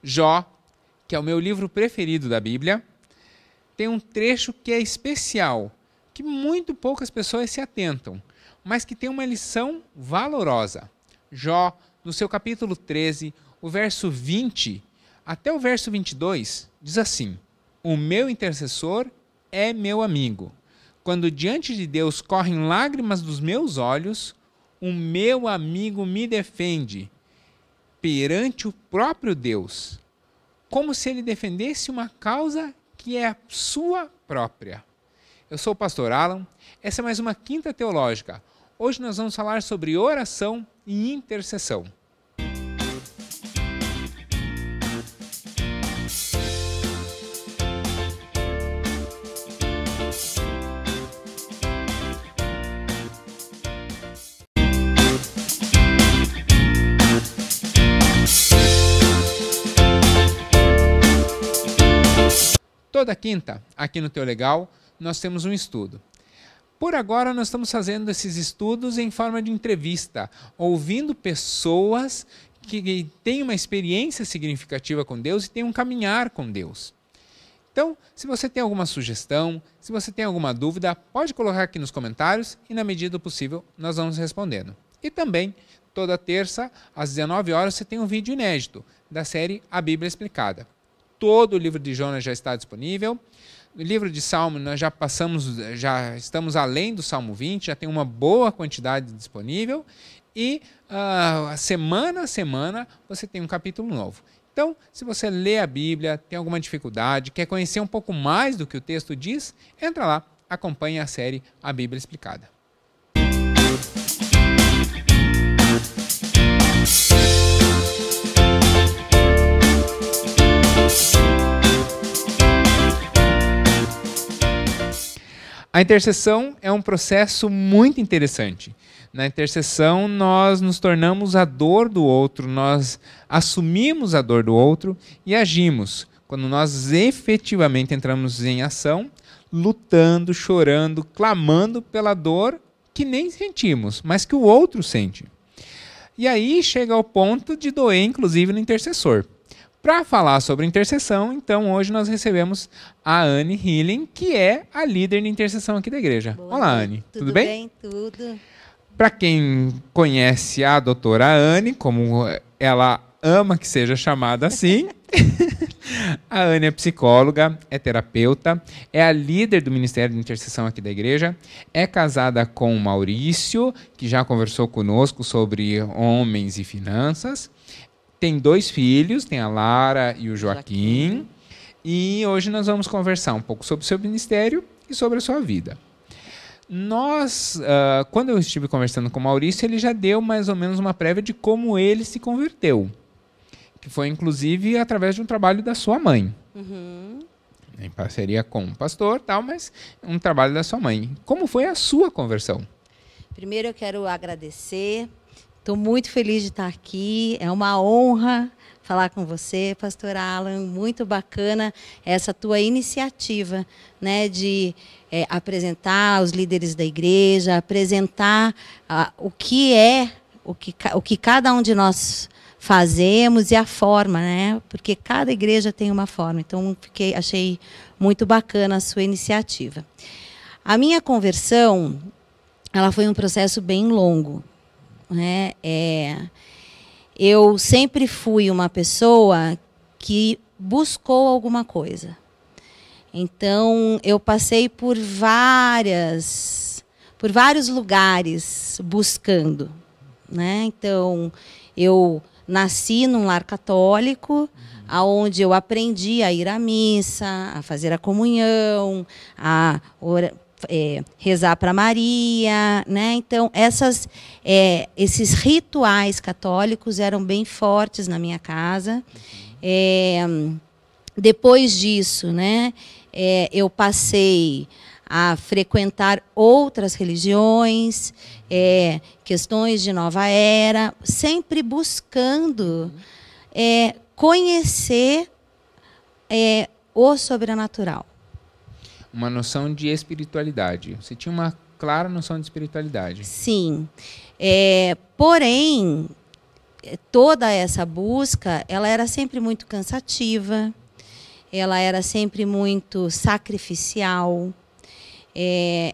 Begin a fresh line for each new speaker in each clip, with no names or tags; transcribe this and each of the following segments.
Jó, que é o meu livro preferido da Bíblia, tem um trecho que é especial, que muito poucas pessoas se atentam, mas que tem uma lição valorosa. Jó, no seu capítulo 13, o verso 20 até o verso 22, diz assim: o meu intercessor é meu amigo. Quando diante de Deus correm lágrimas dos meus olhos, o meu amigo me defende perante o próprio Deus, como se ele defendesse uma causa que é a sua própria. Eu sou o pastor Alan, essa é mais uma Quinta Teológica. Hoje nós vamos falar sobre oração e intercessão. Toda quinta, aqui no Teu Legal, nós temos um estudo. Por agora, nós estamos fazendo esses estudos em forma de entrevista, ouvindo pessoas que têm uma experiência significativa com Deus e têm um caminhar com Deus. Então, se você tem alguma sugestão, se você tem alguma dúvida, pode colocar aqui nos comentários e, na medida do possível, nós vamos respondendo. E também, toda terça, às 19 horas, você tem um vídeo inédito da série A Bíblia Explicada. Todo o livro de Jonas já está disponível. No livro de Salmo, nós já estamos além do Salmo 20, já tem uma boa quantidade disponível. E semana a semana você tem um capítulo novo. Então, se você lê a Bíblia, tem alguma dificuldade, quer conhecer um pouco mais do que o texto diz, entra lá, acompanhe a série A Bíblia Explicada. A intercessão é um processo muito interessante. Na intercessão, nós nos tornamos a dor do outro, nós assumimos a dor do outro e agimos. Quando nós efetivamente entramos em ação, lutando, chorando, clamando pela dor que nem sentimos, mas que o outro sente. E aí chega ao ponto de doer, inclusive, no intercessor. Para falar sobre intercessão, então, hoje nós recebemos a Anne Hilling, que é a líder de intercessão aqui da igreja.
Boa
Olá,
noite.
Anne. Tudo bem?
Tudo.
Para quem conhece a doutora Anne, como ela ama que seja chamada assim, a Anne é psicóloga, é terapeuta, é a líder do Ministério de Intercessão aqui da igreja, é casada com o Maurício, que já conversou conosco sobre homens e finanças. Tem 2 filhos, tem a Lara e o Joaquim. E hoje nós vamos conversar um pouco sobre o seu ministério e sobre a sua vida. Quando eu estive conversando com o Maurício, ele já deu mais ou menos uma prévia de como ele se converteu. Que foi, inclusive, através de um trabalho da sua mãe.
Uhum.
Em parceria com um pastor, mas um trabalho da sua mãe. Como foi a sua conversão?
Primeiro eu quero agradecer. Estou muito feliz de estar aqui. É uma honra falar com você, pastor Alan. Muito bacana essa tua iniciativa, né, de apresentar os líderes da igreja, apresentar o que cada um de nós fazemos e a forma, né? Porque cada igreja tem uma forma. Então, achei muito bacana a sua iniciativa. A minha conversão, ela foi um processo bem longo. Eu sempre fui uma pessoa que buscou alguma coisa. Então, eu passei por vários lugares buscando, né? Então, eu nasci num lar católico, onde eu aprendi a ir à missa, a fazer a comunhão, a rezar para Maria, né? Então esses rituais católicos eram bem fortes na minha casa. Depois disso, né, eu passei a frequentar outras religiões, questões de nova era, sempre buscando conhecer o sobrenatural.
Uma noção de espiritualidade. Você tinha uma clara noção de espiritualidade.
Sim. Porém, toda essa busca, ela era sempre muito cansativa, ela era sempre muito sacrificial,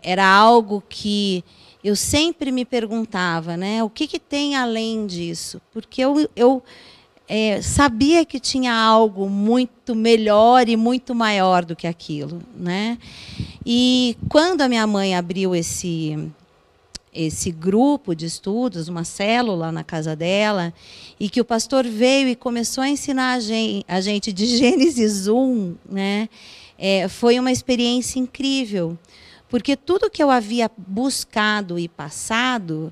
era algo que eu sempre me perguntava, né, o que tem além disso? Porque eu sabia que tinha algo muito melhor e muito maior do que aquilo, né? E quando a minha mãe abriu esse grupo de estudos, uma célula na casa dela, e que o pastor veio e começou a ensinar a gente de Gênesis 1, né? Foi uma experiência incrível, porque tudo que eu havia buscado e passado,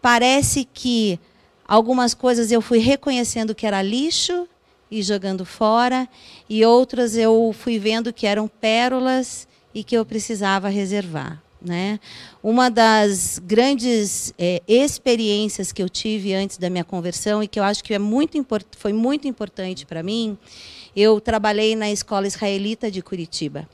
parece que algumas coisas eu fui reconhecendo que era lixo e jogando fora, e outras eu fui vendo que eram pérolas e que eu precisava reservar, né? Uma das grandes experiências que eu tive antes da minha conversão, e que eu acho que foi muito importante para mim, eu trabalhei na Escola Israelita de Curitiba.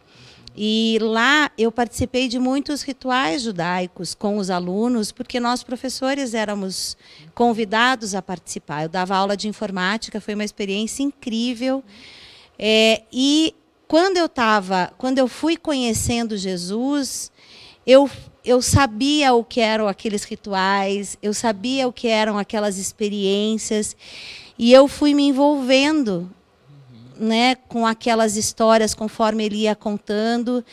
E lá eu participei de muitos rituais judaicos com os alunos, porque nós, professores, éramos convidados a participar. Eu dava aula de informática, foi uma experiência incrível. E quando eu fui conhecendo Jesus, eu sabia o que eram aqueles rituais, eu sabia o que eram aquelas experiências, e eu fui me envolvendo, né, com aquelas histórias conforme ele ia contando,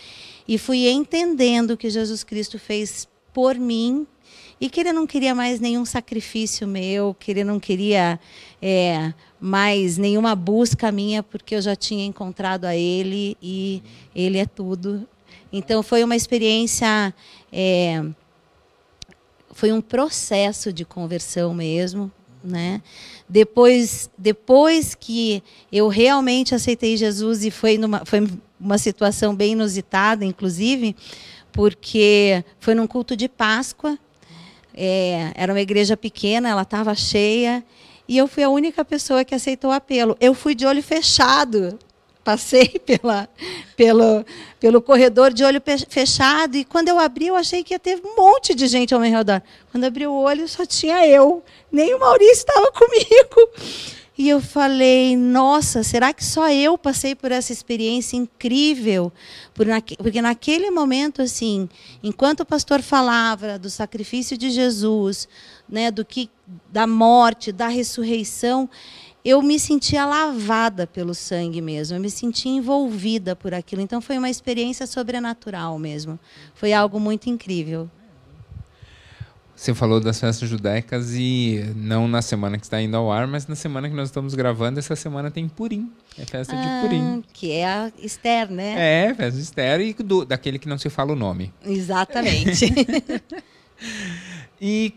e fui entendendo o que Jesus Cristo fez por mim, e que ele não queria mais nenhum sacrifício meu, que ele não queria mais nenhuma busca minha, porque eu já tinha encontrado a ele, e ele é tudo. Então foi uma experiência, foi um processo de conversão mesmo, né? Depois que eu realmente aceitei Jesus, e foi uma situação bem inusitada, inclusive, porque foi num culto de Páscoa, era uma igreja pequena, ela estava cheia, e eu fui a única pessoa que aceitou o apelo. Eu fui de olho fechado, passei pelo corredor de olho fechado, e quando eu abri, eu achei que ia ter um monte de gente ao meu redor. Quando eu abri o olho, só tinha eu, nem o Maurício estava comigo. E eu falei, nossa, será que só eu passei por essa experiência incrível? Porque naquele momento, assim, enquanto o pastor falava do sacrifício de Jesus, né, da morte, da ressurreição, eu me sentia lavada pelo sangue mesmo, eu me sentia envolvida por aquilo. Então foi uma experiência sobrenatural mesmo. Foi algo muito incrível.
Você falou das festas judaicas, e não na semana que está indo ao ar, mas na semana que nós estamos gravando, essa semana tem Purim. É festa de Purim.
Que é a Esther, né?
Festa de Esther, e daquele que não se fala o nome.
Exatamente.
E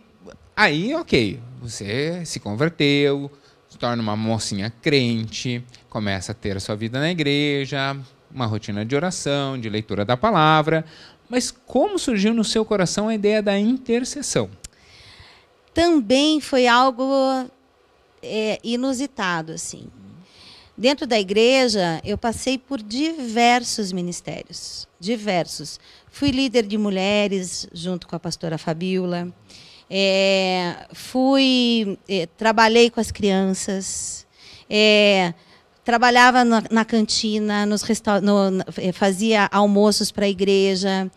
aí, ok, você se converteu, se torna uma mocinha crente, começa a ter a sua vida na igreja, uma rotina de oração, de leitura da palavra. Mas como surgiu no seu coração a ideia da intercessão?
Também foi algo inusitado, assim. Dentro da igreja, eu passei por diversos ministérios, diversos. Fui líder de mulheres junto com a pastora Fabiola. Trabalhei com as crianças, trabalhava na cantina, fazia almoços para a igreja,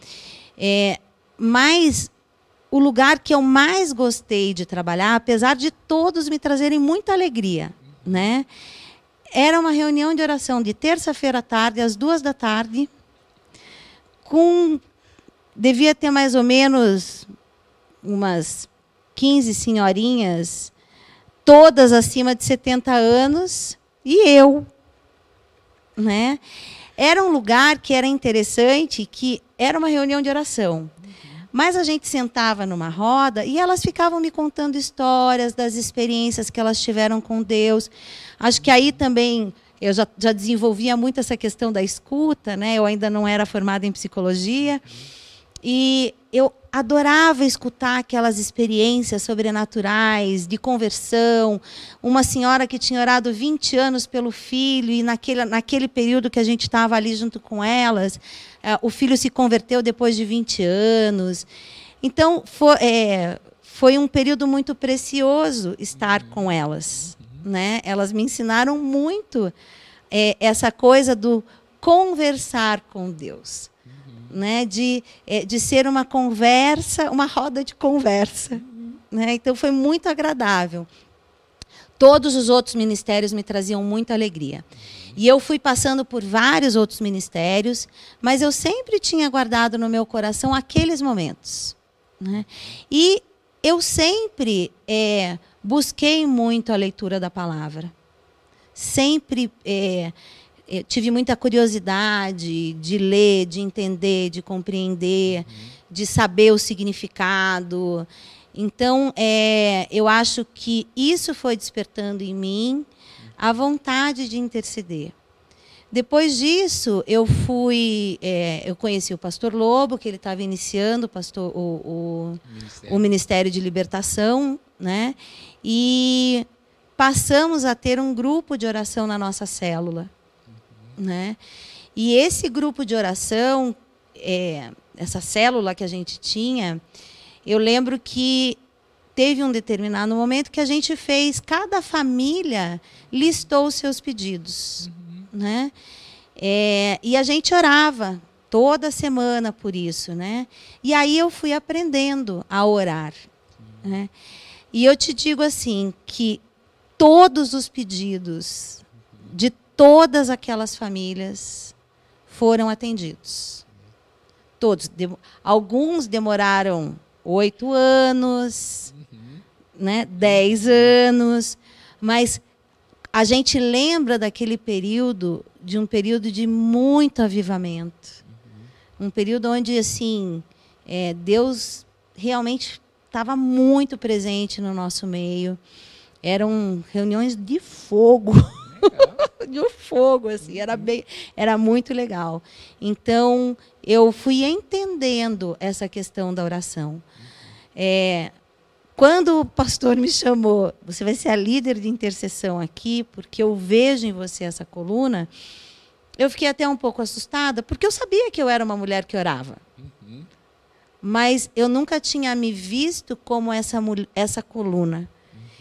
mas o lugar que eu mais gostei de trabalhar, apesar de todos me trazerem muita alegria, né, era uma reunião de oração de terça-feira à tarde, às 14h, devia ter mais ou menos umas 15 senhorinhas, todas acima de 70 anos, e eu, né? Era um lugar que era interessante, que era uma reunião de oração. Mas a gente sentava numa roda e elas ficavam me contando histórias das experiências que elas tiveram com Deus. Acho que aí também eu já desenvolvia muito essa questão da escuta, né? Eu ainda não era formada em psicologia. E eu adorava escutar aquelas experiências sobrenaturais, de conversão. Uma senhora que tinha orado 20 anos pelo filho, e naquele período que a gente estava ali junto com elas, o filho se converteu depois de 20 anos. Então, foi um período muito precioso estar com elas, né? Elas me ensinaram muito essa coisa do conversar com Deus, né? De ser uma conversa, uma roda de conversa, né? Então foi muito agradável. Todos os outros ministérios me traziam muita alegria. E eu fui passando por vários outros ministérios, mas eu sempre tinha guardado no meu coração aqueles momentos, né? E eu sempre busquei muito a leitura da palavra. Sempre tive muita curiosidade de ler, de entender, de compreender, de saber o significado. Então, eu acho que isso foi despertando em mim a vontade de interceder. Depois disso, eu conheci o pastor Lobo, que ele estava iniciando o Ministério de Libertação, né? E passamos a ter um grupo de oração na nossa célula, né? E esse grupo de oração, essa célula que a gente tinha, eu lembro que teve um determinado momento que a gente fez, cada família listou os seus pedidos, né? E a gente orava toda semana por isso, né? E aí eu fui aprendendo a orar, né? E eu te digo assim, que todos os pedidos de todas aquelas famílias foram atendidos. Todos. Alguns demoraram 8 anos, né? 10 anos, mas a gente lembra daquele período, de um período de muito avivamento. Um período onde, assim, Deus realmente estava muito presente no nosso meio. Eram reuniões de fogo. De fogo, assim, era muito legal. Então, eu fui entendendo essa questão da oração. Quando o pastor me chamou, você vai ser a líder de intercessão aqui, porque eu vejo em você essa coluna, eu fiquei até um pouco assustada, porque eu sabia que eu era uma mulher que orava. Mas eu nunca tinha me visto como essa coluna.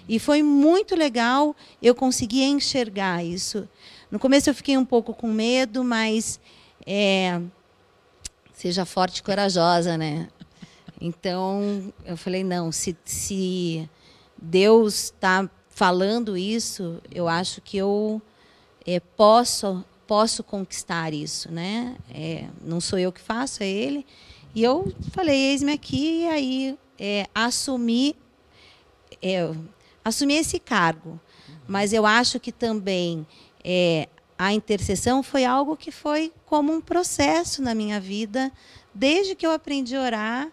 E foi muito legal eu conseguir enxergar isso. No começo eu fiquei um pouco com medo, mas seja forte e corajosa, né? Então, eu falei, não, se Deus está falando isso, eu acho que eu posso conquistar isso, né? Não sou eu que faço, é Ele. E eu falei, eis-me aqui, e aí assumi esse cargo. Mas eu acho que também a intercessão foi algo que foi como um processo na minha vida, desde que eu aprendi a orar,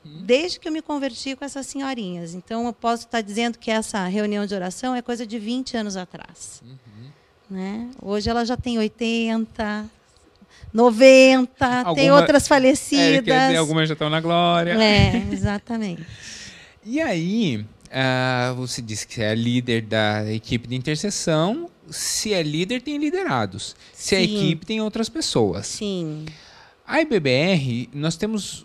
desde que eu me converti com essas senhorinhas. Então, eu posso estar dizendo que essa reunião de oração é coisa de 20 anos atrás. Né? Hoje ela já tem 80, 90, tem outras falecidas.
Algumas já estão na glória.
Exatamente.
E aí, você disse que é líder da equipe de intercessão. Se é líder, tem liderados. Se é equipe, tem outras pessoas.
Sim.
A IBBR, nós temos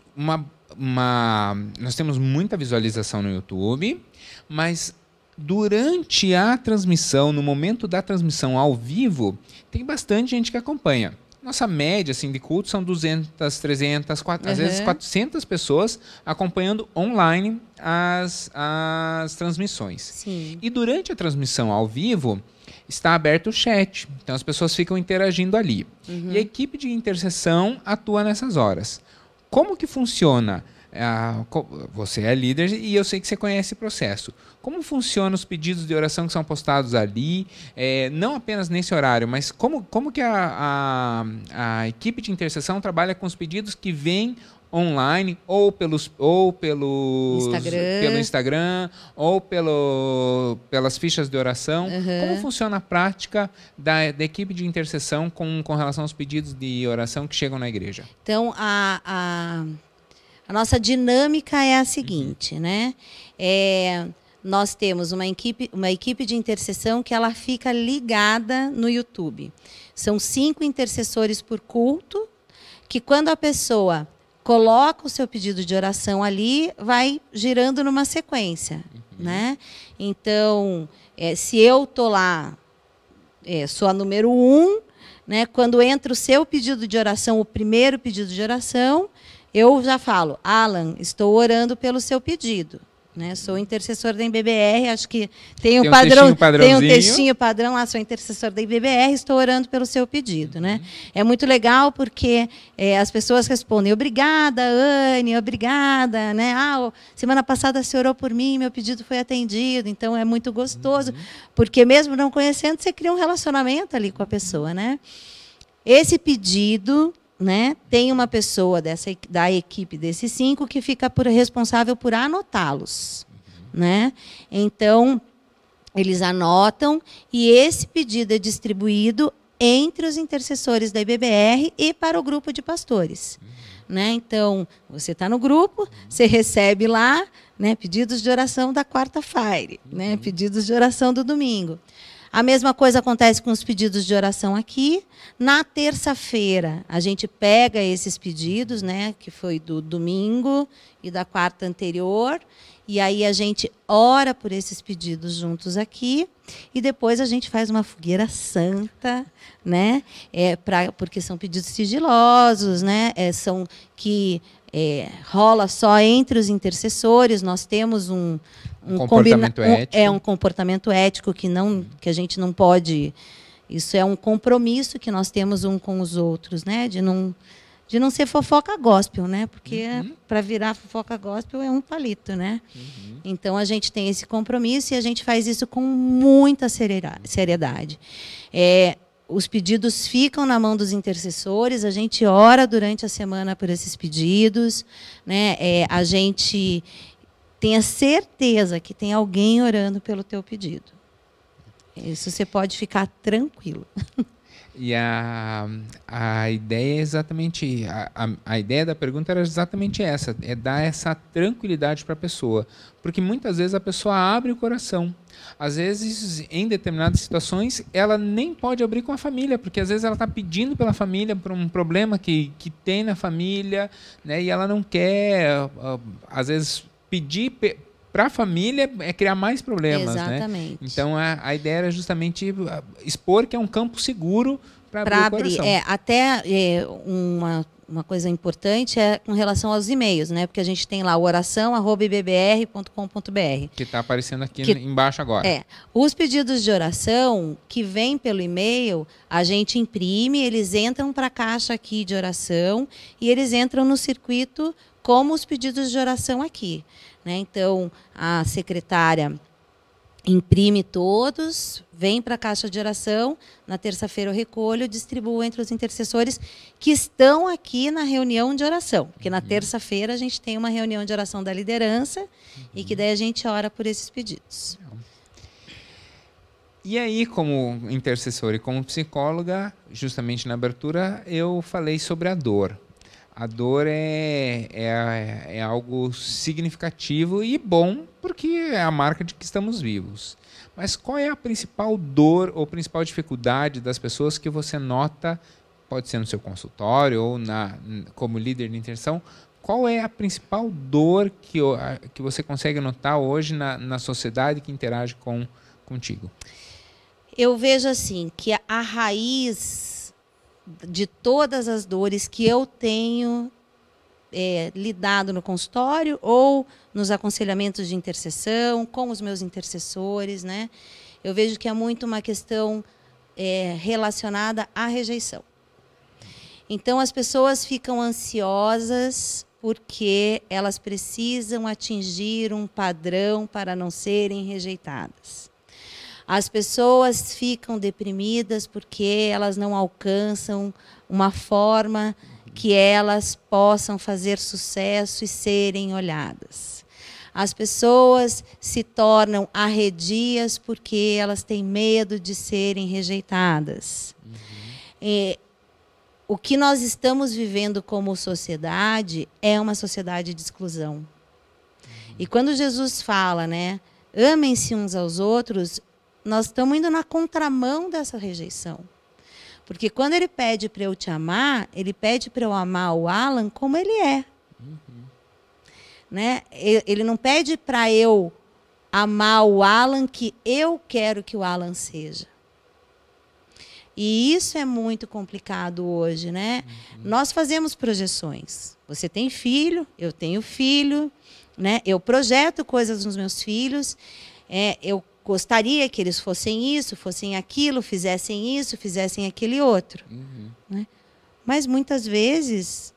nós temos muita visualização no YouTube, mas durante a transmissão, no momento da transmissão ao vivo, tem bastante gente que acompanha. Nossa média assim, de culto são 200, 300, às vezes 400 pessoas acompanhando online as transmissões.
Sim.
E durante a transmissão ao vivo, está aberto o chat. Então as pessoas ficam interagindo ali. E a equipe de intercessão atua nessas horas. Como que funciona? Você é líder e eu sei que você conhece o processo. Como funcionam os pedidos de oração que são postados ali? Não apenas nesse horário, mas como que a equipe de intercessão trabalha com os pedidos que vêm online ou pelo Instagram ou pelas fichas de oração? Como funciona a prática da equipe de intercessão com relação aos pedidos de oração que chegam na igreja?
Então, a nossa dinâmica é a seguinte, né? Nós temos uma equipe de intercessão que ela fica ligada no YouTube. São 5 intercessores por culto, que quando a pessoa coloca o seu pedido de oração ali, vai girando numa sequência, né? Então, se eu estou lá, sou a número 1, né? Quando entra o seu pedido de oração, o primeiro pedido de oração, eu já falo, Alan, estou orando pelo seu pedido. Né? Sou intercessor da IBBR, acho que tem um padrão, tem um textinho padrão lá, sou intercessor da IBBR, estou orando pelo seu pedido. Né? É muito legal porque as pessoas respondem, obrigada, Anne, obrigada. Né? Semana passada você orou por mim, meu pedido foi atendido, então é muito gostoso, porque mesmo não conhecendo, você cria um relacionamento ali com a pessoa. Né? Esse pedido... Né? Tem uma pessoa da equipe desses 5 que fica responsável por anotá-los. Né? Então, eles anotam e esse pedido é distribuído entre os intercessores da IBBR e para o grupo de pastores. Né? Então, você está no grupo, você recebe lá, né, pedidos de oração da quarta-feira, né, pedidos de oração do domingo. A mesma coisa acontece com os pedidos de oração aqui. Na terça-feira, a gente pega esses pedidos, né, que foi do domingo e da quarta anterior, e aí a gente ora por esses pedidos juntos aqui, e depois a gente faz uma fogueira santa, né, porque são pedidos sigilosos, né, são que rola só entre os intercessores. Nós temos um comportamento ético. Um comportamento ético que a gente não pode. Isso é um compromisso que nós temos um com os outros, né? De não ser fofoca gospel, né? Porque para virar fofoca gospel é um palito, né? Então a gente tem esse compromisso e a gente faz isso com muita seriedade. Os pedidos ficam na mão dos intercessores, a gente ora durante a semana por esses pedidos, né? A gente tem a certeza que tem alguém orando pelo teu pedido. Isso você pode ficar tranquilo.
E a ideia é exatamente... A ideia da pergunta era exatamente essa, é dar essa tranquilidade para a pessoa. Porque muitas vezes a pessoa abre o coração. Às vezes, em determinadas situações, ela nem pode abrir com a família, porque às vezes ela está pedindo pela família por um problema que tem na família, né, e ela não quer, às vezes, pedir para a família é criar mais problemas. Exatamente. Né? Então, a ideia era justamente expor que é um campo seguro para abrir o coração.
Até uma coisa importante é com relação aos e-mails, né? Porque a gente tem lá o oração@ibbr.com.br.
Que está aparecendo aqui embaixo agora.
Os pedidos de oração que vêm pelo e-mail, a gente imprime, eles entram para a caixa aqui de oração e eles entram no circuito como os pedidos de oração aqui. Né? Então, a secretária imprime todos, vem para a caixa de oração, na terça-feira eu recolho, distribuo entre os intercessores que estão aqui na reunião de oração. Porque na terça-feira a gente tem uma reunião de oração da liderança e que daí a gente ora por esses pedidos.
E aí, como intercessora e como psicóloga, justamente na abertura, eu falei sobre a dor. A dor é algo significativo e bom, porque é a marca de que estamos vivos. Mas qual é a principal dor ou principal dificuldade das pessoas que você nota, pode ser no seu consultório ou como líder de intercessão, qual é a principal dor que você consegue notar hoje na sociedade que interage contigo?
Eu vejo assim, que a raiz de todas as dores que eu tenho lidado no consultório ou nos aconselhamentos de intercessão, com os meus intercessores, né? Eu vejo que é muito uma questão relacionada à rejeição. Então, as pessoas ficam ansiosas porque elas precisam atingir um padrão para não serem rejeitadas. As pessoas ficam deprimidas porque elas não alcançam uma forma que elas possam fazer sucesso e serem olhadas. As pessoas se tornam arredias porque elas têm medo de serem rejeitadas. O que nós estamos vivendo como sociedade é uma sociedade de exclusão. E quando Jesus fala, né, amem-se uns aos outros, nós estamos indo na contramão dessa rejeição. Porque quando ele pede para eu te amar, ele pede para eu amar o Alan como ele é. Né? Ele não pede para eu amar o Alan que eu quero que o Alan seja. E isso é muito complicado hoje, né? Nós fazemos projeções. Você tem filho, eu tenho filho, né? Eu projeto coisas nos meus filhos. Eu gostaria que eles fossem isso, fossem aquilo, fizessem isso, fizessem aquele outro. Né? Mas muitas vezes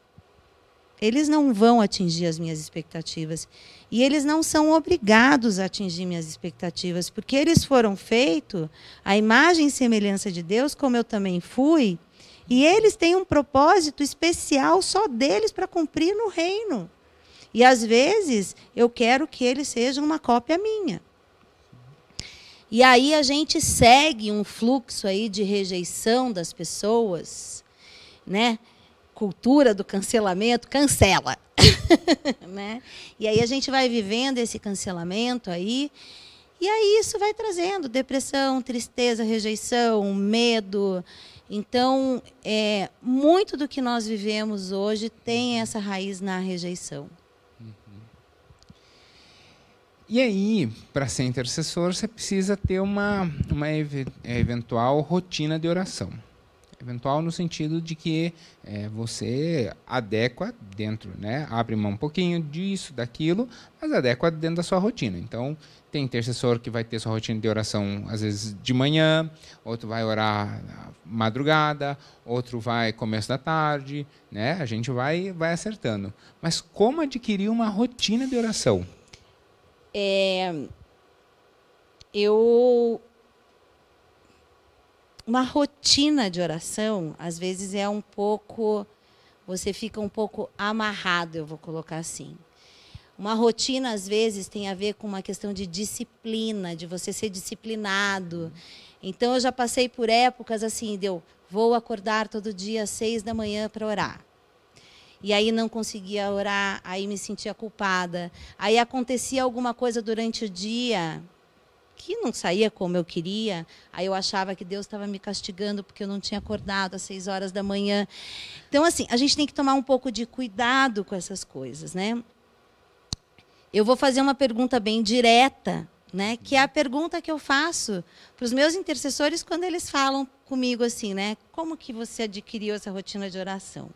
eles não vão atingir as minhas expectativas. E eles não são obrigados a atingir minhas expectativas, porque eles foram feitos à imagem e semelhança de Deus, como eu também fui, e eles têm um propósito especial só deles para cumprir no reino. E, às vezes, eu quero que eles sejam uma cópia minha. E aí a gente segue um fluxo aí de rejeição das pessoas, né? Cultura do cancelamento, cancela. Né? E aí a gente vai vivendo esse cancelamento aí, e aí isso vai trazendo depressão, tristeza, rejeição, medo. Então, muito do que nós vivemos hoje tem essa raiz na rejeição.
E aí, para ser intercessor, você precisa ter uma eventual rotina de oração. Eventual no sentido de que você adequa dentro, né? Abre mão um pouquinho disso, daquilo, mas adequa dentro da sua rotina. Então, tem intercessor que vai ter sua rotina de oração, às vezes, de manhã, outro vai orar madrugada, outro vai começo da tarde, né? A gente vai acertando. Mas como adquirir uma rotina de oração?
Uma rotina de oração, às vezes você fica um pouco amarrado, eu vou colocar assim. Uma rotina, às vezes, tem a ver com uma questão de disciplina, de você ser disciplinado. Então, eu já passei por épocas assim, vou acordar todo dia às 6 da manhã para orar. E aí não conseguia orar, aí me sentia culpada. Aí acontecia alguma coisa durante o dia que não saía como eu queria, aí eu achava que Deus estava me castigando porque eu não tinha acordado às 6 horas da manhã. Então, assim, a gente tem que tomar um pouco de cuidado com essas coisas, né? Eu vou fazer uma pergunta bem direta, né? Que é a pergunta que eu faço para os meus intercessores quando eles falam comigo assim, né? Como que você adquiriu essa rotina de oração?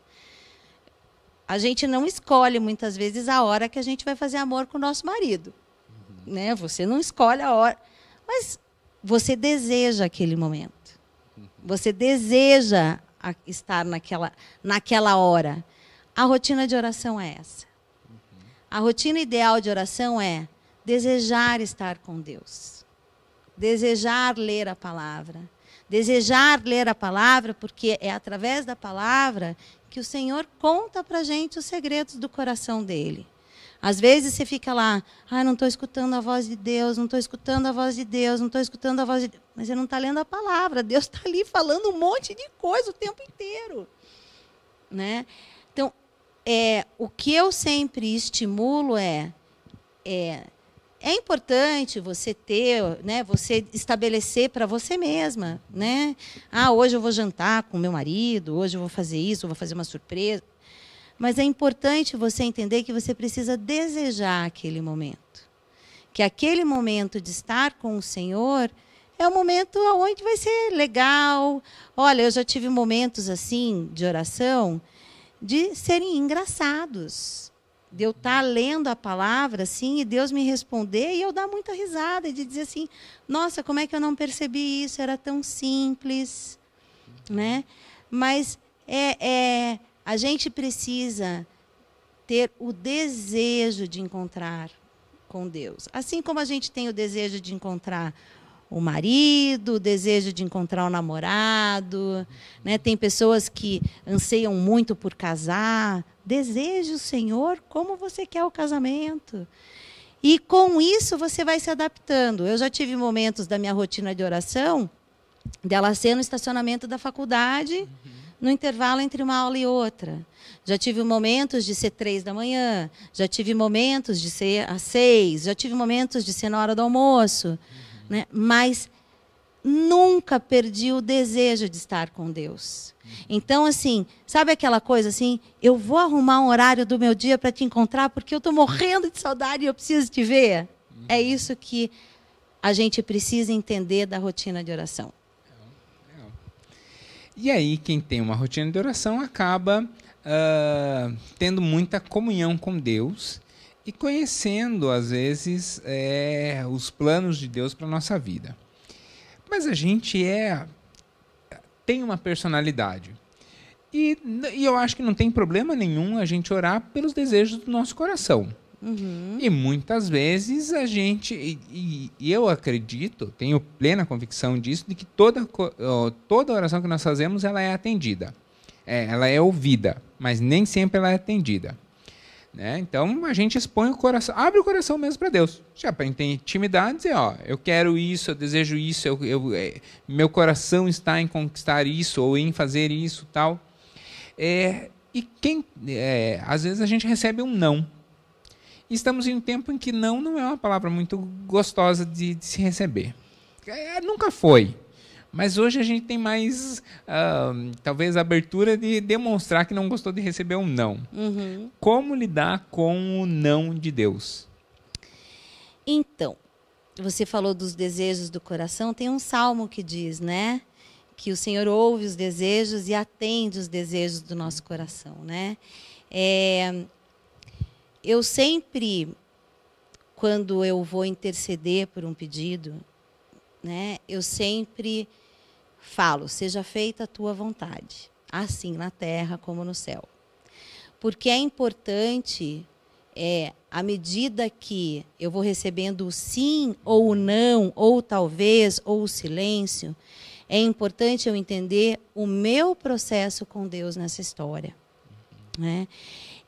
A gente não escolhe, muitas vezes, a hora que a gente vai fazer amor com o nosso marido. Né? Você não escolhe a hora, mas você deseja aquele momento. Você deseja estar naquela hora. A rotina de oração é essa. A rotina ideal de oração é desejar estar com Deus. Desejar ler a palavra. Desejar ler a palavra, porque é através da palavra que o Senhor conta para a gente os segredos do coração dele. Às vezes você fica lá, não estou escutando a voz de Deus, não estou escutando a voz de Deus, não estou escutando a voz de Deus. Mas você não está lendo a palavra. Deus está ali falando um monte de coisa o tempo inteiro. Né? Então, o que eu sempre estimulo é importante você ter, né, você estabelecer para você mesma. Né? Hoje eu vou jantar com meu marido, hoje eu vou fazer isso, eu vou fazer uma surpresa. Mas é importante você entender que você precisa desejar aquele momento. Que aquele momento de estar com o Senhor é um momento onde vai ser legal. Olha, eu já tive momentos assim de oração de serem engraçados. De eu estar lendo a palavra assim, e Deus me responder e eu dar muita risada. E de dizer assim, nossa, como é que eu não percebi isso? Era tão simples. Né? Mas a gente precisa ter o desejo de encontrar com Deus. Assim como a gente tem o desejo de encontrar o marido, o desejo de encontrar o namorado. Né? Tem pessoas que anseiam muito por casar. Deseje o Senhor como você quer o casamento. E com isso você vai se adaptando. Eu já tive momentos da minha rotina de oração, dela ser no estacionamento da faculdade, no intervalo entre uma aula e outra. Já tive momentos de ser 3 da manhã, já tive momentos de ser às 6, já tive momentos de ser na hora do almoço. Né? Mas nunca perdi o desejo de estar com Deus. Então, assim, sabe aquela coisa assim, eu vou arrumar um horário do meu dia para te encontrar porque eu estou morrendo de saudade e eu preciso te ver. É isso que a gente precisa entender da rotina de oração.
E aí, quem tem uma rotina de oração acaba tendo muita comunhão com Deus e conhecendo, às vezes, os planos de Deus para a nossa vida. Mas a gente tem uma personalidade. E eu acho que não tem problema nenhum a gente orar pelos desejos do nosso coração.
Uhum.
E muitas vezes a gente, e eu acredito, tenho plena convicção disso, de que toda oração que nós fazemos, ela é atendida. Ela é ouvida, mas nem sempre ela é atendida. Né? Então a gente expõe o coração, abre o coração mesmo para Deus. Já para ter intimidade, dizer, eu quero isso, eu desejo isso, meu coração está em conquistar isso ou em fazer isso, tal. Às vezes a gente recebe um não. Estamos em um tempo em que não é uma palavra muito gostosa de se receber. Nunca foi. Mas hoje a gente tem mais, talvez, abertura de demonstrar que não gostou de receber um não.
Uhum.
Como lidar com o não de Deus?
Então, você falou dos desejos do coração. Tem um salmo que diz, né? Que o Senhor ouve os desejos e atende os desejos do nosso coração, né? Eu sempre, quando eu vou interceder por um pedido, né, eu sempre falo, seja feita a tua vontade, assim na terra como no céu. Porque é importante, à medida que eu vou recebendo o sim ou o não, ou talvez, ou o silêncio, é importante eu entender o meu processo com Deus nessa história. Né?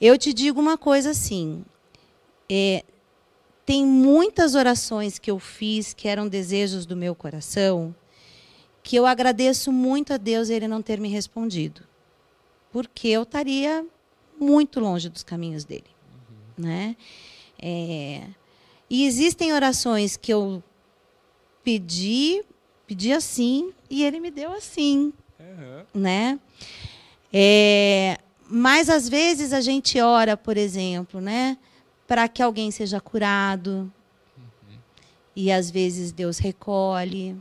Eu te digo uma coisa assim, tem muitas orações que eu fiz que eram desejos do meu coração, que eu agradeço muito a Deus Ele não ter me respondido, porque eu estaria muito longe dos caminhos dele. Né? E existem orações que eu pedi assim, e Ele me deu assim. Né? Mas, às vezes, a gente ora, por exemplo, né, para que alguém seja curado. E, às vezes, Deus recolhe.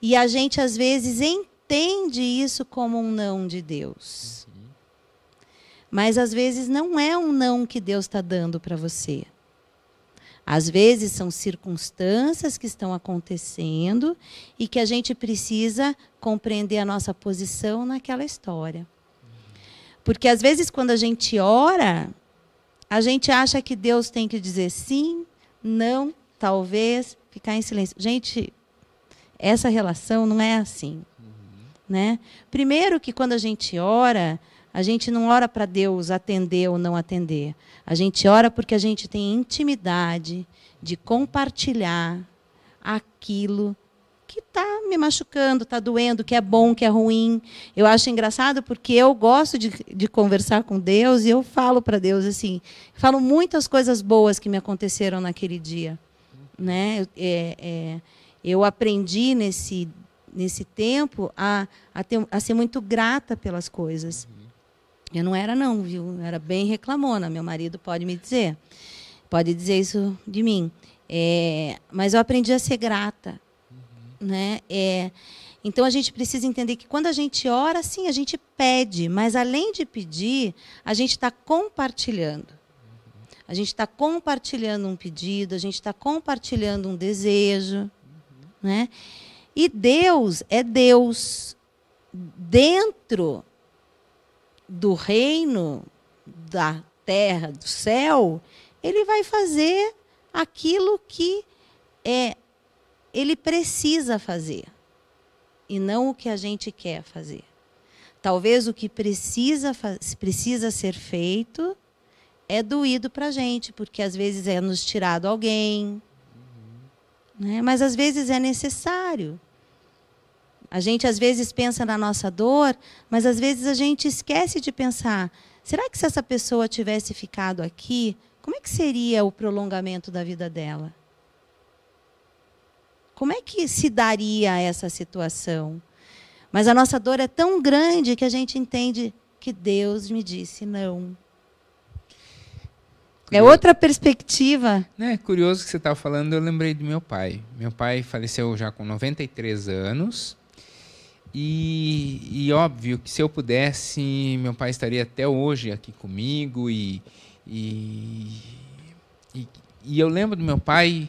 E a gente, às vezes, entende isso como um não de Deus. Mas, às vezes, não é um não que Deus está dando para você. Às vezes, são circunstâncias que estão acontecendo e que a gente precisa compreender a nossa posição naquela história. Porque, às vezes, quando a gente ora, a gente acha que Deus tem que dizer sim, não, talvez, ficar em silêncio. Gente, essa relação não é assim. Né? Primeiro que quando a gente não ora para Deus atender ou não atender. A gente ora porque a gente tem intimidade de compartilhar aquilo que está me machucando, está doendo, que é bom, que é ruim. Eu acho engraçado porque eu gosto de conversar com Deus e eu falo para Deus assim, falo muitas coisas boas que me aconteceram naquele dia. Né? Eu aprendi nesse tempo a ser muito grata pelas coisas. Eu não era não, viu? Eu era bem reclamona, meu marido pode me dizer. Pode dizer isso de mim. Mas eu aprendi a ser grata. Né? Então, a gente precisa entender que quando a gente ora, sim, a gente pede. Mas, além de pedir, a gente está compartilhando. A gente está compartilhando um pedido, a gente está compartilhando um desejo. Né? E Deus é Deus. Dentro do reino, da terra, do céu, Ele vai fazer aquilo que Ele precisa fazer. E não o que a gente quer fazer. Talvez o que precisa ser feito é doído para a gente, porque às vezes é nos tirado alguém. Né? Mas às vezes é necessário. A gente às vezes pensa na nossa dor, mas às vezes a gente esquece de pensar, será que se essa pessoa tivesse ficado aqui, como é que seria o prolongamento da vida dela? como é que se daria essa situação? Mas a nossa dor é tão grande que a gente entende que Deus me disse não. É outra perspectiva.
É curioso que você estava falando, eu lembrei do meu pai. Meu pai faleceu já com 93 anos. E óbvio que se eu pudesse, meu pai estaria até hoje aqui comigo. E eu lembro do meu pai,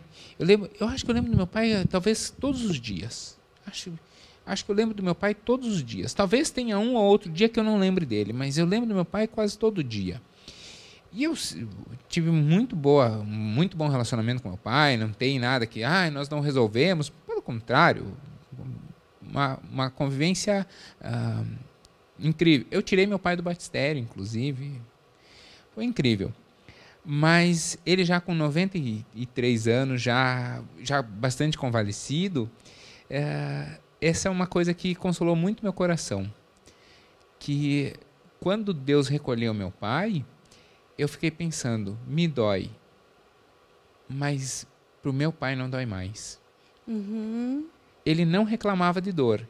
eu acho que eu lembro do meu pai talvez todos os dias. Acho que eu lembro do meu pai todos os dias. Talvez tenha um ou outro dia que eu não lembre dele, mas eu lembro do meu pai quase todo dia. E eu tive muito bom relacionamento com meu pai, não tem nada que nós não resolvemos. Pelo contrário, uma convivência incrível. Eu tirei meu pai do batistério, inclusive. Foi incrível. Mas ele já com 93 anos, já bastante convalescido, essa é uma coisa que consolou muito meu coração. Que quando Deus recolheu meu pai, eu fiquei pensando, me dói, mas para o meu pai não dói mais.
Uhum.
Ele não reclamava de dor.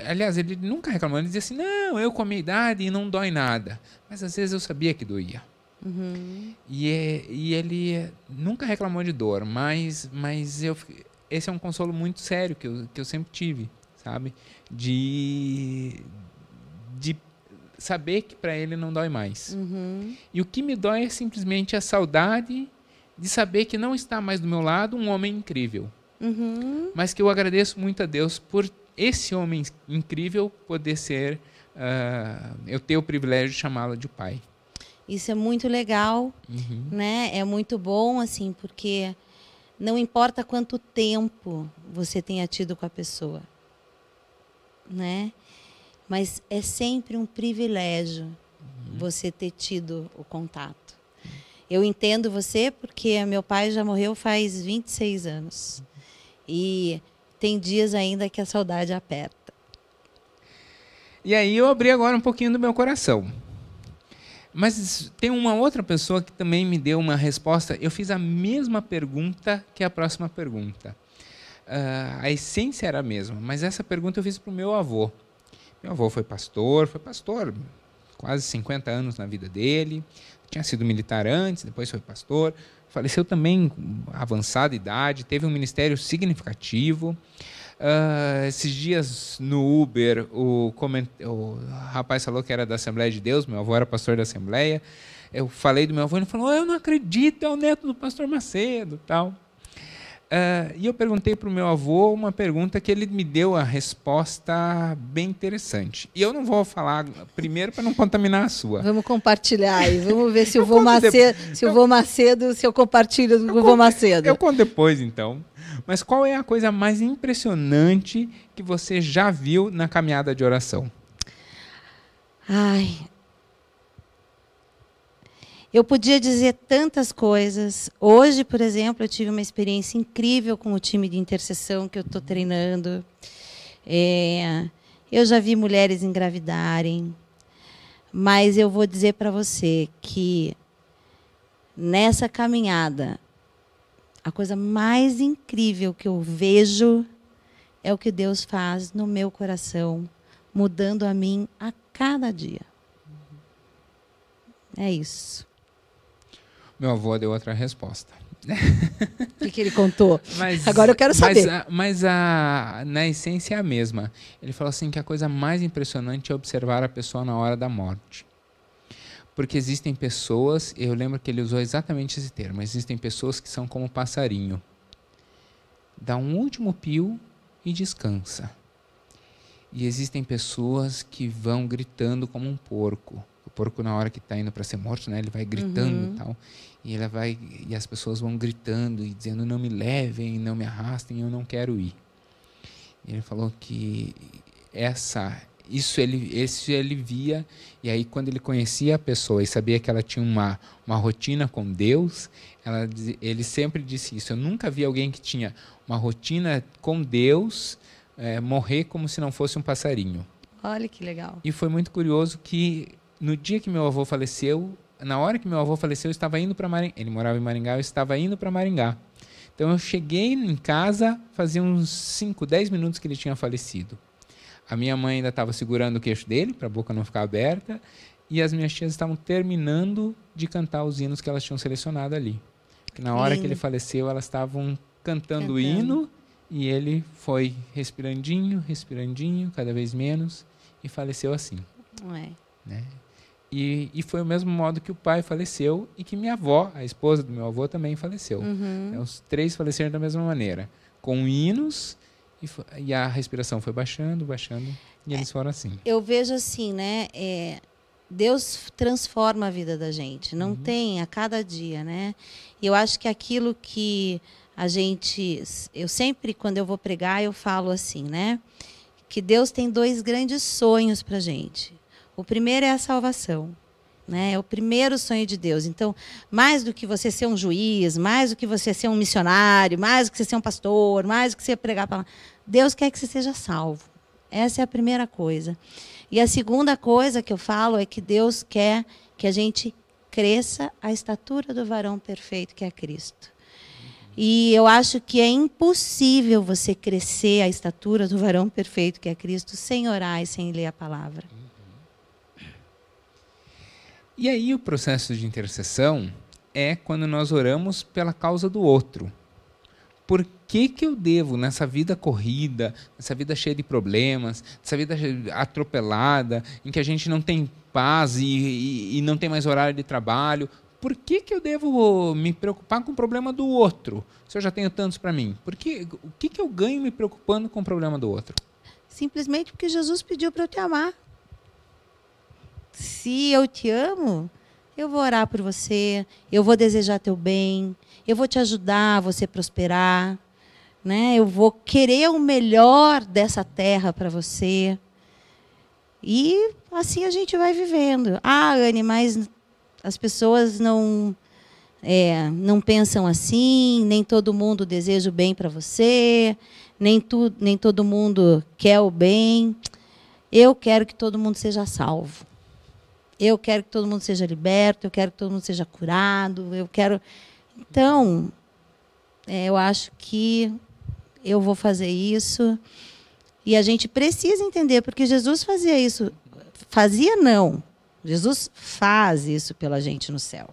Aliás, ele nunca reclamou. Ele dizia assim, não, eu com a minha idade não dói nada. Mas às vezes eu sabia que doía.
Uhum.
E ele nunca reclamou de dor, mas esse é um consolo muito sério que eu sempre tive, sabe? De saber que para ele não dói mais.
Uhum.
E o que me dói é simplesmente a saudade de saber que não está mais do meu lado um homem incrível.
Uhum.
Mas que eu agradeço muito a Deus por esse homem incrível poder ser, eu ter o privilégio de chamá-lo de pai.
Isso é muito legal,
Uhum.
né? É muito bom, assim, porque não importa quanto tempo você tenha tido com a pessoa, né? Mas é sempre um privilégio você ter tido o contato. Eu entendo você porque meu pai já morreu faz 26 anos. E tem dias ainda que a saudade aperta.
E aí eu abri agora um pouquinho do meu coração. Mas tem uma outra pessoa que também me deu uma resposta. Eu fiz a mesma pergunta que a próxima pergunta. A essência era a mesma, mas essa pergunta eu fiz para o meu avô. Meu avô foi pastor quase 50 anos na vida dele. Tinha sido militar antes, depois foi pastor. Faleceu também com avançada idade, teve um ministério significativo. Esses dias no Uber, o rapaz falou que era da Assembleia de Deus, meu avô era pastor da Assembleia. Eu falei do meu avô, ele falou, eu não acredito, é o neto do pastor Macedo, tal. E eu perguntei para o meu avô uma pergunta que ele me deu a resposta bem interessante. E eu não vou falar primeiro para não contaminar a sua.
Vamos compartilhar aí, vamos ver se o vô Macedo, se eu compartilho com o vô Macedo.
Eu conto depois, então. Mas qual é a coisa mais impressionante que você já viu na caminhada de oração?
Eu podia dizer tantas coisas. Hoje, por exemplo, eu tive uma experiência incrível com o time de intercessão que eu estou treinando. Eu já vi mulheres engravidarem. Mas eu vou dizer para você que nessa caminhada, a coisa mais incrível que eu vejo é o que Deus faz no meu coração, mudando a mim a cada dia. É isso.
Meu avô deu outra resposta.
O que ele contou? Agora eu quero saber.
Mas na essência é a mesma. Ele falou assim que a coisa mais impressionante é observar a pessoa na hora da morte. Porque existem pessoas, eu lembro que ele usou exatamente esse termo, existem pessoas que são como passarinho. Dá um último pio e descansa. E existem pessoas que vão gritando como um porco. O porco, na hora que está indo para ser morto, né, ele vai gritando e tal. E as pessoas vão gritando e dizendo, não me levem, não me arrastem, eu não quero ir. E ele falou que isso ele via, e aí quando ele conhecia a pessoa e sabia que ela tinha uma rotina com Deus, ele sempre disse isso. Eu nunca vi alguém que tinha uma rotina com Deus morrer como se não fosse um passarinho.
Olha que legal.
E foi muito curioso que no dia que meu avô faleceu, na hora que meu avô faleceu, eu estava indo para Maringá. Ele morava em Maringá, eu estava indo para Maringá. Então eu cheguei em casa, fazia uns 5, 10 minutos que ele tinha falecido. A minha mãe ainda estava segurando o queixo dele, para a boca não ficar aberta, e as minhas tias estavam terminando de cantar os hinos que elas tinham selecionado ali. Que na hora que ele faleceu, elas estavam cantando o hino, e ele foi respirandinho, cada vez menos, e faleceu assim. Né? E foi o mesmo modo que o pai faleceu e que minha avó, a esposa do meu avô, também faleceu. Então, os 3 faleceram da mesma maneira, com hinos, e a respiração foi baixando, e eles foram assim.
Eu vejo assim, né? Deus transforma a vida da gente, não tem a cada dia, né? E eu acho que aquilo que a gente... Eu sempre, quando eu vou pregar, eu falo assim, né? Que Deus tem 2 grandes sonhos para a gente. O primeiro é a salvação, né? É o primeiro sonho de Deus. Então, mais do que você ser um juiz, mais do que você ser um missionário, mais do que você ser um pastor, mais do que você pregar a palavra, Deus quer que você seja salvo. Essa é a primeira coisa. E a segunda coisa que eu falo é que Deus quer que a gente cresça à estatura do varão perfeito, que é Cristo. E eu acho que é impossível você crescer à estatura do varão perfeito, que é Cristo, sem orar e sem ler a palavra.
E aí o processo de intercessão é quando nós oramos pela causa do outro. Por que eu devo, nessa vida corrida, nessa vida cheia de problemas, nessa vida atropelada, em que a gente não tem paz e não tem mais horário de trabalho, por que eu devo me preocupar com o problema do outro, se eu já tenho tantos para mim? O que eu ganho me preocupando com o problema do outro?
Simplesmente porque Jesus pediu para eu te amar. Se eu te amo, eu vou orar por você, eu vou desejar teu bem, eu vou te ajudar a você prosperar, né? Eu vou querer o melhor dessa terra para você. E assim a gente vai vivendo. Ah, Anne, mas as pessoas não pensam assim, nem todo mundo deseja o bem para você, nem todo mundo quer o bem. Eu quero que todo mundo seja salvo. Eu quero que todo mundo seja liberto, eu quero que todo mundo seja curado, eu quero... Então, eu acho que eu vou fazer isso. E a gente precisa entender, porque Jesus fazia isso. Fazia não. Jesus faz isso pela gente no céu.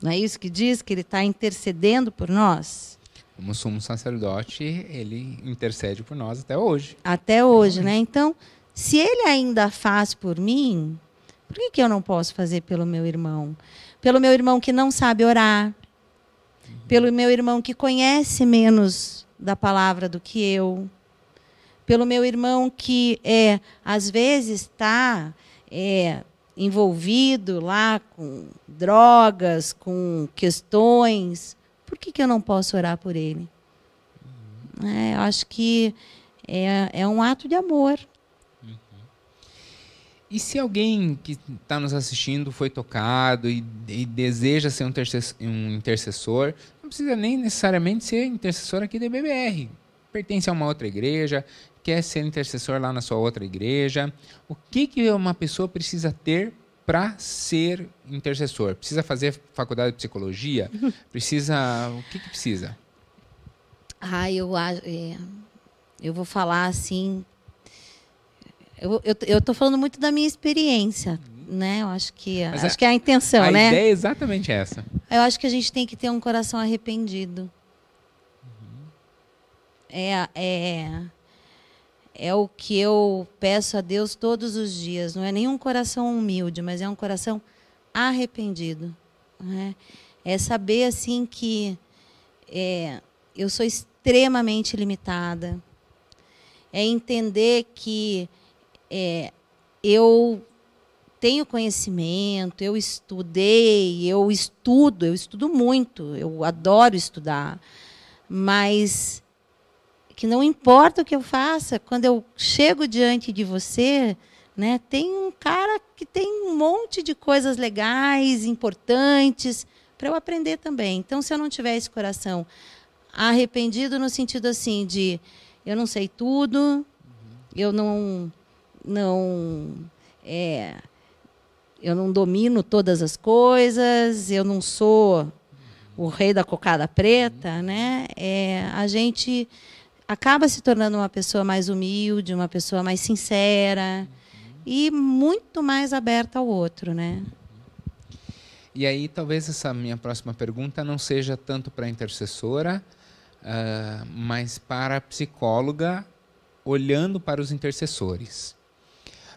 Não é isso que diz? Que ele está intercedendo por nós?
Como sumo sacerdote, ele intercede por nós até hoje.
Até hoje, né? Então, se ele ainda faz por mim... Por que eu não posso fazer pelo meu irmão? Pelo meu irmão que não sabe orar. Pelo meu irmão que conhece menos da palavra do que eu. Pelo meu irmão que, às vezes, está envolvido lá com drogas, com questões. Por que eu não posso orar por ele? Eu acho que é um ato de amor.
E se alguém que está nos assistindo foi tocado e deseja ser um intercessor, não precisa nem necessariamente ser intercessor aqui da IBBR. Pertence a uma outra igreja, quer ser intercessor lá na sua outra igreja. O que uma pessoa precisa ter para ser intercessor? Precisa fazer faculdade de psicologia? O que precisa?
Eu vou falar assim... Eu estou falando muito da minha experiência, né? Eu acho que é a intenção, né?
A ideia é exatamente essa.
Eu acho que a gente tem que ter um coração arrependido. É o que eu peço a Deus todos os dias. Não é nenhum coração humilde, mas é um coração arrependido. Né? É saber assim que eu sou extremamente limitada. É entender que eu tenho conhecimento, eu estudei, eu estudo muito, eu adoro estudar, mas que não importa o que eu faça, quando eu chego diante de você, né, tem um cara que tem um monte de coisas legais, importantes, para eu aprender também. Então, se eu não tiver esse coração arrependido no sentido assim de eu não sei tudo, eu não domino todas as coisas, eu não sou o rei da cocada preta, né? A gente acaba se tornando uma pessoa mais humilde, uma pessoa mais sincera e muito mais aberta ao outro, né?
E aí, talvez essa minha próxima pergunta não seja tanto para a intercessora, mas para a psicóloga, olhando para os intercessores.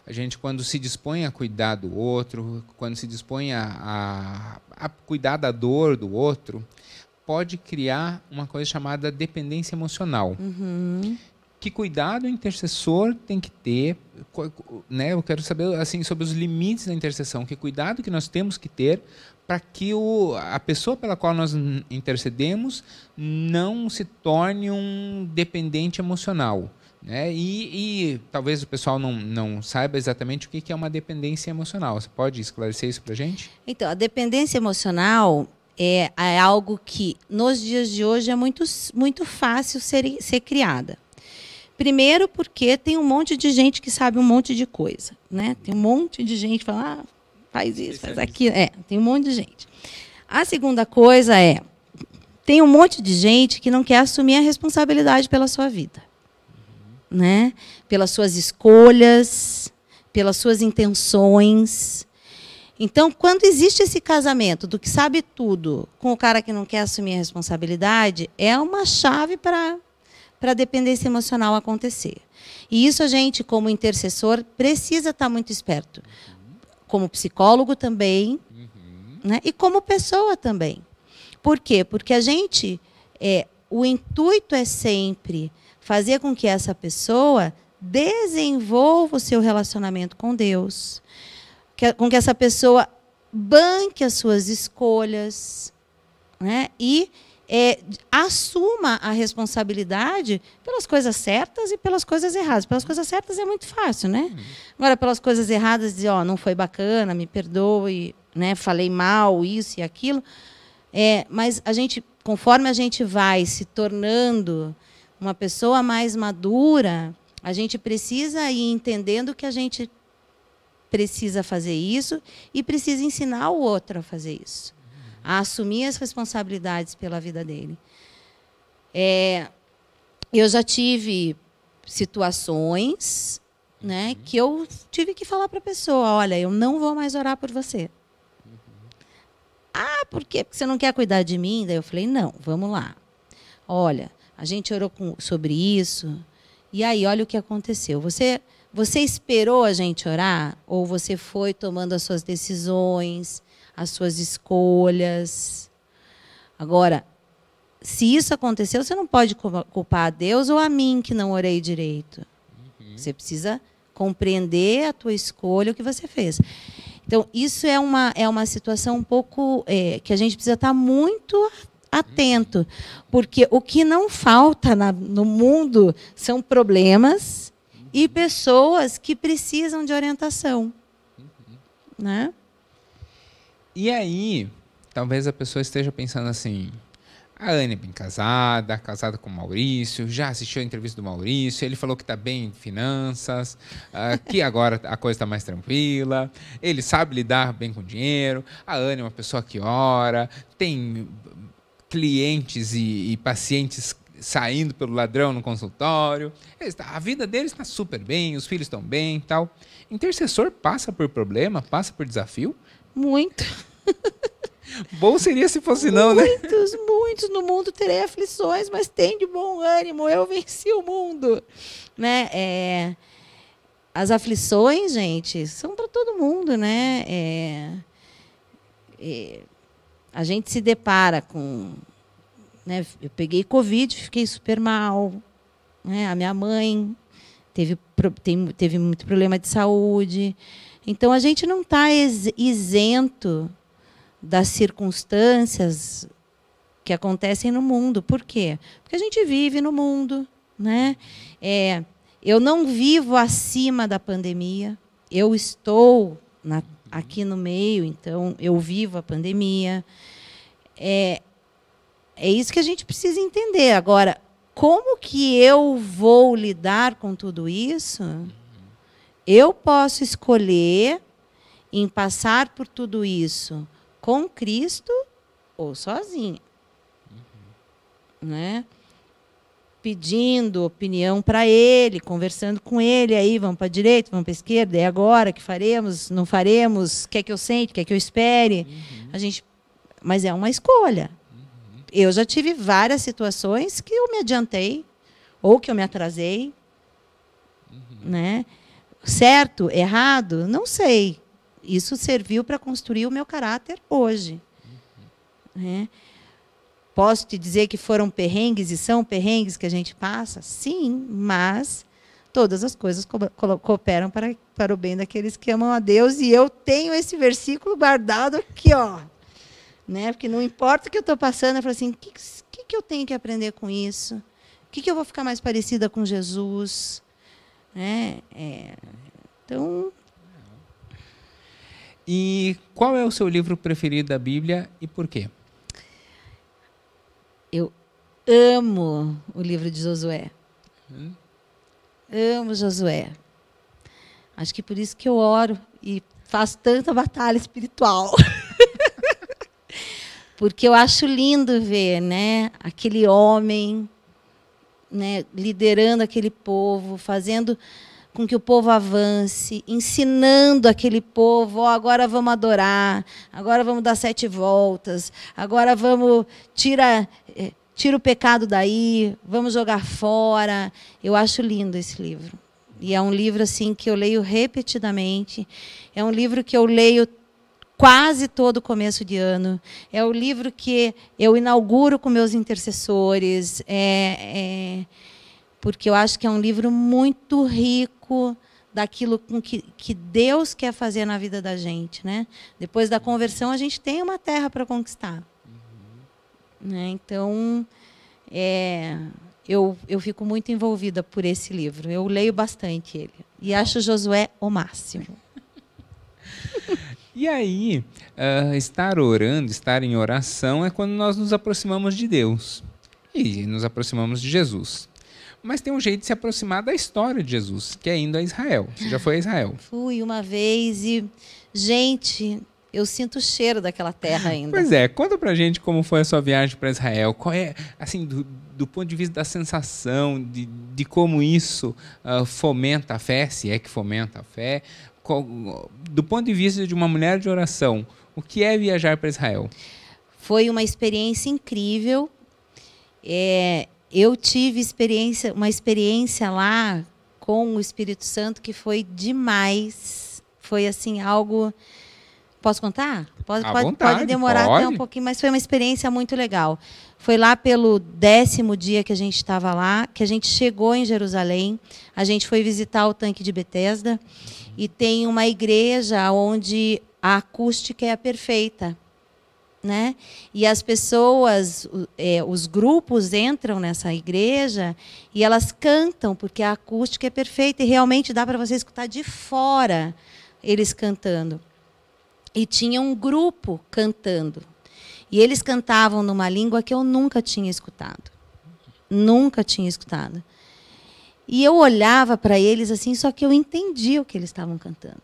A gente, quando se dispõe a cuidar do outro, quando se dispõe a cuidar da dor do outro, pode criar uma coisa chamada dependência emocional. Que cuidado o intercessor tem que ter, né? Eu quero saber assim, sobre os limites da intercessão, que cuidado que nós temos que ter para que a pessoa pela qual nós intercedemos não se torne um dependente emocional. Né? E talvez o pessoal não saiba exatamente o que é uma dependência emocional. Você pode esclarecer isso para a gente?
Então, a dependência emocional é algo que, nos dias de hoje, é muito, muito fácil ser criada. Primeiro porque tem um monte de gente que sabe um monte de coisa. Né? Tem um monte de gente que fala, faz isso, faz aquilo. Tem um monte de gente. A segunda coisa tem um monte de gente que não quer assumir a responsabilidade pela sua vida. Né? Pelas suas escolhas, pelas suas intenções. Então, quando existe esse casamento do que sabe tudo com o cara que não quer assumir a responsabilidade, é uma chave para a dependência emocional acontecer. E isso a gente, como intercessor, precisa estar muito esperto. Como psicólogo também, né? E como pessoa também. Por quê? Porque a gente, o intuito é sempre fazer com que essa pessoa desenvolva o seu relacionamento com Deus, com que essa pessoa banque as suas escolhas, né? E assuma a responsabilidade pelas coisas certas e pelas coisas erradas. Pelas coisas certas é muito fácil, né? Agora, pelas coisas erradas, dizer, não foi bacana, me perdoe, né? Falei mal, isso e aquilo. Mas conforme a gente vai se tornando uma pessoa mais madura, a gente precisa ir entendendo que a gente precisa fazer isso e precisa ensinar o outro a fazer isso, a assumir as responsabilidades pela vida dele. Eu já tive situações, né, que eu tive que falar para a pessoa, olha, eu não vou mais orar por você. Por quê? Porque você não quer cuidar de mim? Daí eu falei, não, vamos lá. Olha, a gente orou sobre isso, e aí, olha o que aconteceu. Você esperou a gente orar? Ou você foi tomando as suas decisões, as suas escolhas? Agora, se isso aconteceu, você não pode culpar a Deus ou a mim que não orei direito. Você precisa compreender a tua escolha, o que você fez. Então, isso é uma situação um pouco que a gente precisa estar muito atento, porque o que não falta no mundo são problemas e pessoas que precisam de orientação. Né?
E aí, talvez a pessoa esteja pensando assim, a Anne é bem casada com o Maurício, já assistiu a entrevista do Maurício, ele falou que está bem em finanças, que agora a coisa está mais tranquila, ele sabe lidar bem com dinheiro, a Anne é uma pessoa que ora, tem clientes e pacientes saindo pelo ladrão no consultório, a vida deles está super bem, os filhos estão bem e tal. Intercessor passa por problema, passa por desafio?
Muito.
Bom seria se fosse não, né?
Muitos no mundo terei aflições, mas tem de bom ânimo, eu venci o mundo. Né? As aflições, gente, são para todo mundo, né? A gente se depara com... Né, eu peguei Covid, fiquei super mal. Né? A minha mãe teve muito problema de saúde. Então, a gente não está isento das circunstâncias que acontecem no mundo. Por quê? Porque a gente vive no mundo. Né? Eu não vivo acima da pandemia. Eu estou aqui no meio, então eu vivo a pandemia. É isso que a gente precisa entender. Agora, como que eu vou lidar com tudo isso? Eu posso escolher em passar por tudo isso com Cristo ou sozinha. né? Pedindo opinião para ele, conversando com ele, aí vamos para a direita, vamos para a esquerda, é agora que faremos, não faremos, quer que eu sente, quer que eu espere. Mas é uma escolha. Eu já tive várias situações que eu me adiantei ou que eu me atrasei, né? Certo, errado, não sei. Isso serviu para construir o meu caráter hoje, né? Posso te dizer que foram perrengues e são perrengues que a gente passa? Sim, mas todas as coisas cooperam para o bem daqueles que amam a Deus. E eu tenho esse versículo guardado aqui, ó, né? Porque não importa o que eu estou passando, eu falo assim, o que eu tenho que aprender com isso? O que eu vou ficar mais parecida com Jesus? Né? Então...
E qual é o seu livro preferido da Bíblia e por quê?
Eu amo o livro de Josué. Amo Josué. Acho que por isso que eu oro e faço tanta batalha espiritual. Porque eu acho lindo ver, né, aquele homem, né, liderando aquele povo, fazendo com que o povo avance, ensinando aquele povo, oh, agora vamos adorar, agora vamos dar 7 voltas, agora vamos tira o pecado daí, vamos jogar fora. Eu acho lindo esse livro. E é um livro assim que eu leio repetidamente. É um livro que eu leio quase todo começo de ano. É o livro que eu inauguro com meus intercessores. Porque eu acho que é um livro muito rico daquilo que Deus quer fazer na vida da gente, né? Depois da conversão, a gente tem uma terra para conquistar. Né? Então, eu fico muito envolvida por esse livro. Eu leio bastante ele. E acho Josué o máximo.
E aí, estar orando, estar em oração é quando nós nos aproximamos de Deus. E nos aproximamos de Jesus. Mas tem um jeito de se aproximar da história de Jesus, que é indo a Israel. Você já foi a Israel?
Fui uma vez e, gente, eu sinto o cheiro daquela terra ainda.
Pois é, conta pra gente como foi a sua viagem para Israel. Qual é, assim, do ponto de vista da sensação, de como isso fomenta a fé, se é que fomenta a fé. Do ponto de vista de uma mulher de oração, o que é viajar para Israel?
Foi uma experiência incrível. Eu tive uma experiência lá com o Espírito Santo que foi demais. Foi assim algo... Posso contar? Pode demorar até um pouquinho, mas foi uma experiência muito legal. Foi lá pelo 10º dia que a gente estava lá, que a gente chegou em Jerusalém. A gente foi visitar o tanque de Betesda e tem uma igreja onde a acústica é perfeita. Né? E as pessoas, os grupos entram nessa igreja e elas cantam, porque a acústica é perfeita e realmente dá para você escutar de fora eles cantando. E tinha um grupo cantando. E eles cantavam numa língua que eu nunca tinha escutado. Nunca tinha escutado. E eu olhava para eles assim, só que eu entendia o que eles estavam cantando.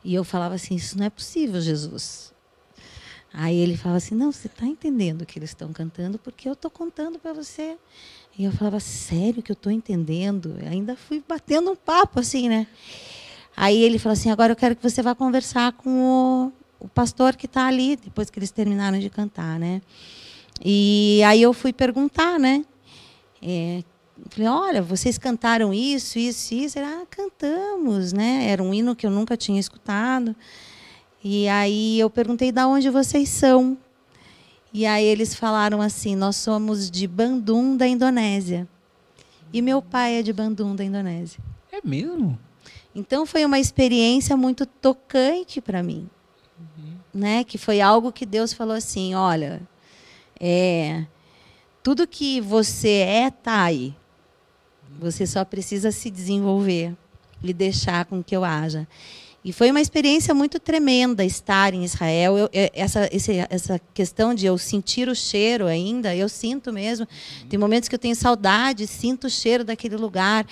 E eu falava assim, isso não é possível, Jesus. Aí ele falava assim, não, você está entendendo o que eles estão cantando, porque eu estou contando para você. E eu falava, sério que eu estou entendendo? Eu ainda fui batendo um papo assim, né? Aí ele falou assim, agora eu quero que você vá conversar com o pastor que está ali, depois que eles terminaram de cantar, né? E aí eu fui perguntar, né? Falei, olha, vocês cantaram isso, isso, isso? Ele, cantamos, né? Era um hino que eu nunca tinha escutado. E aí eu perguntei, de onde vocês são? E aí eles falaram assim, nós somos de Bandung, da Indonésia. E meu pai é de Bandung, da Indonésia.
É mesmo?
Então foi uma experiência muito tocante para mim. Né? Que foi algo que Deus falou assim, olha, tudo que você está aí. Você só precisa se desenvolver e deixar com que eu haja. E foi uma experiência muito tremenda estar em Israel. Essa questão de eu sentir o cheiro ainda, eu sinto mesmo. Tem momentos que eu tenho saudade, sinto o cheiro daquele lugar,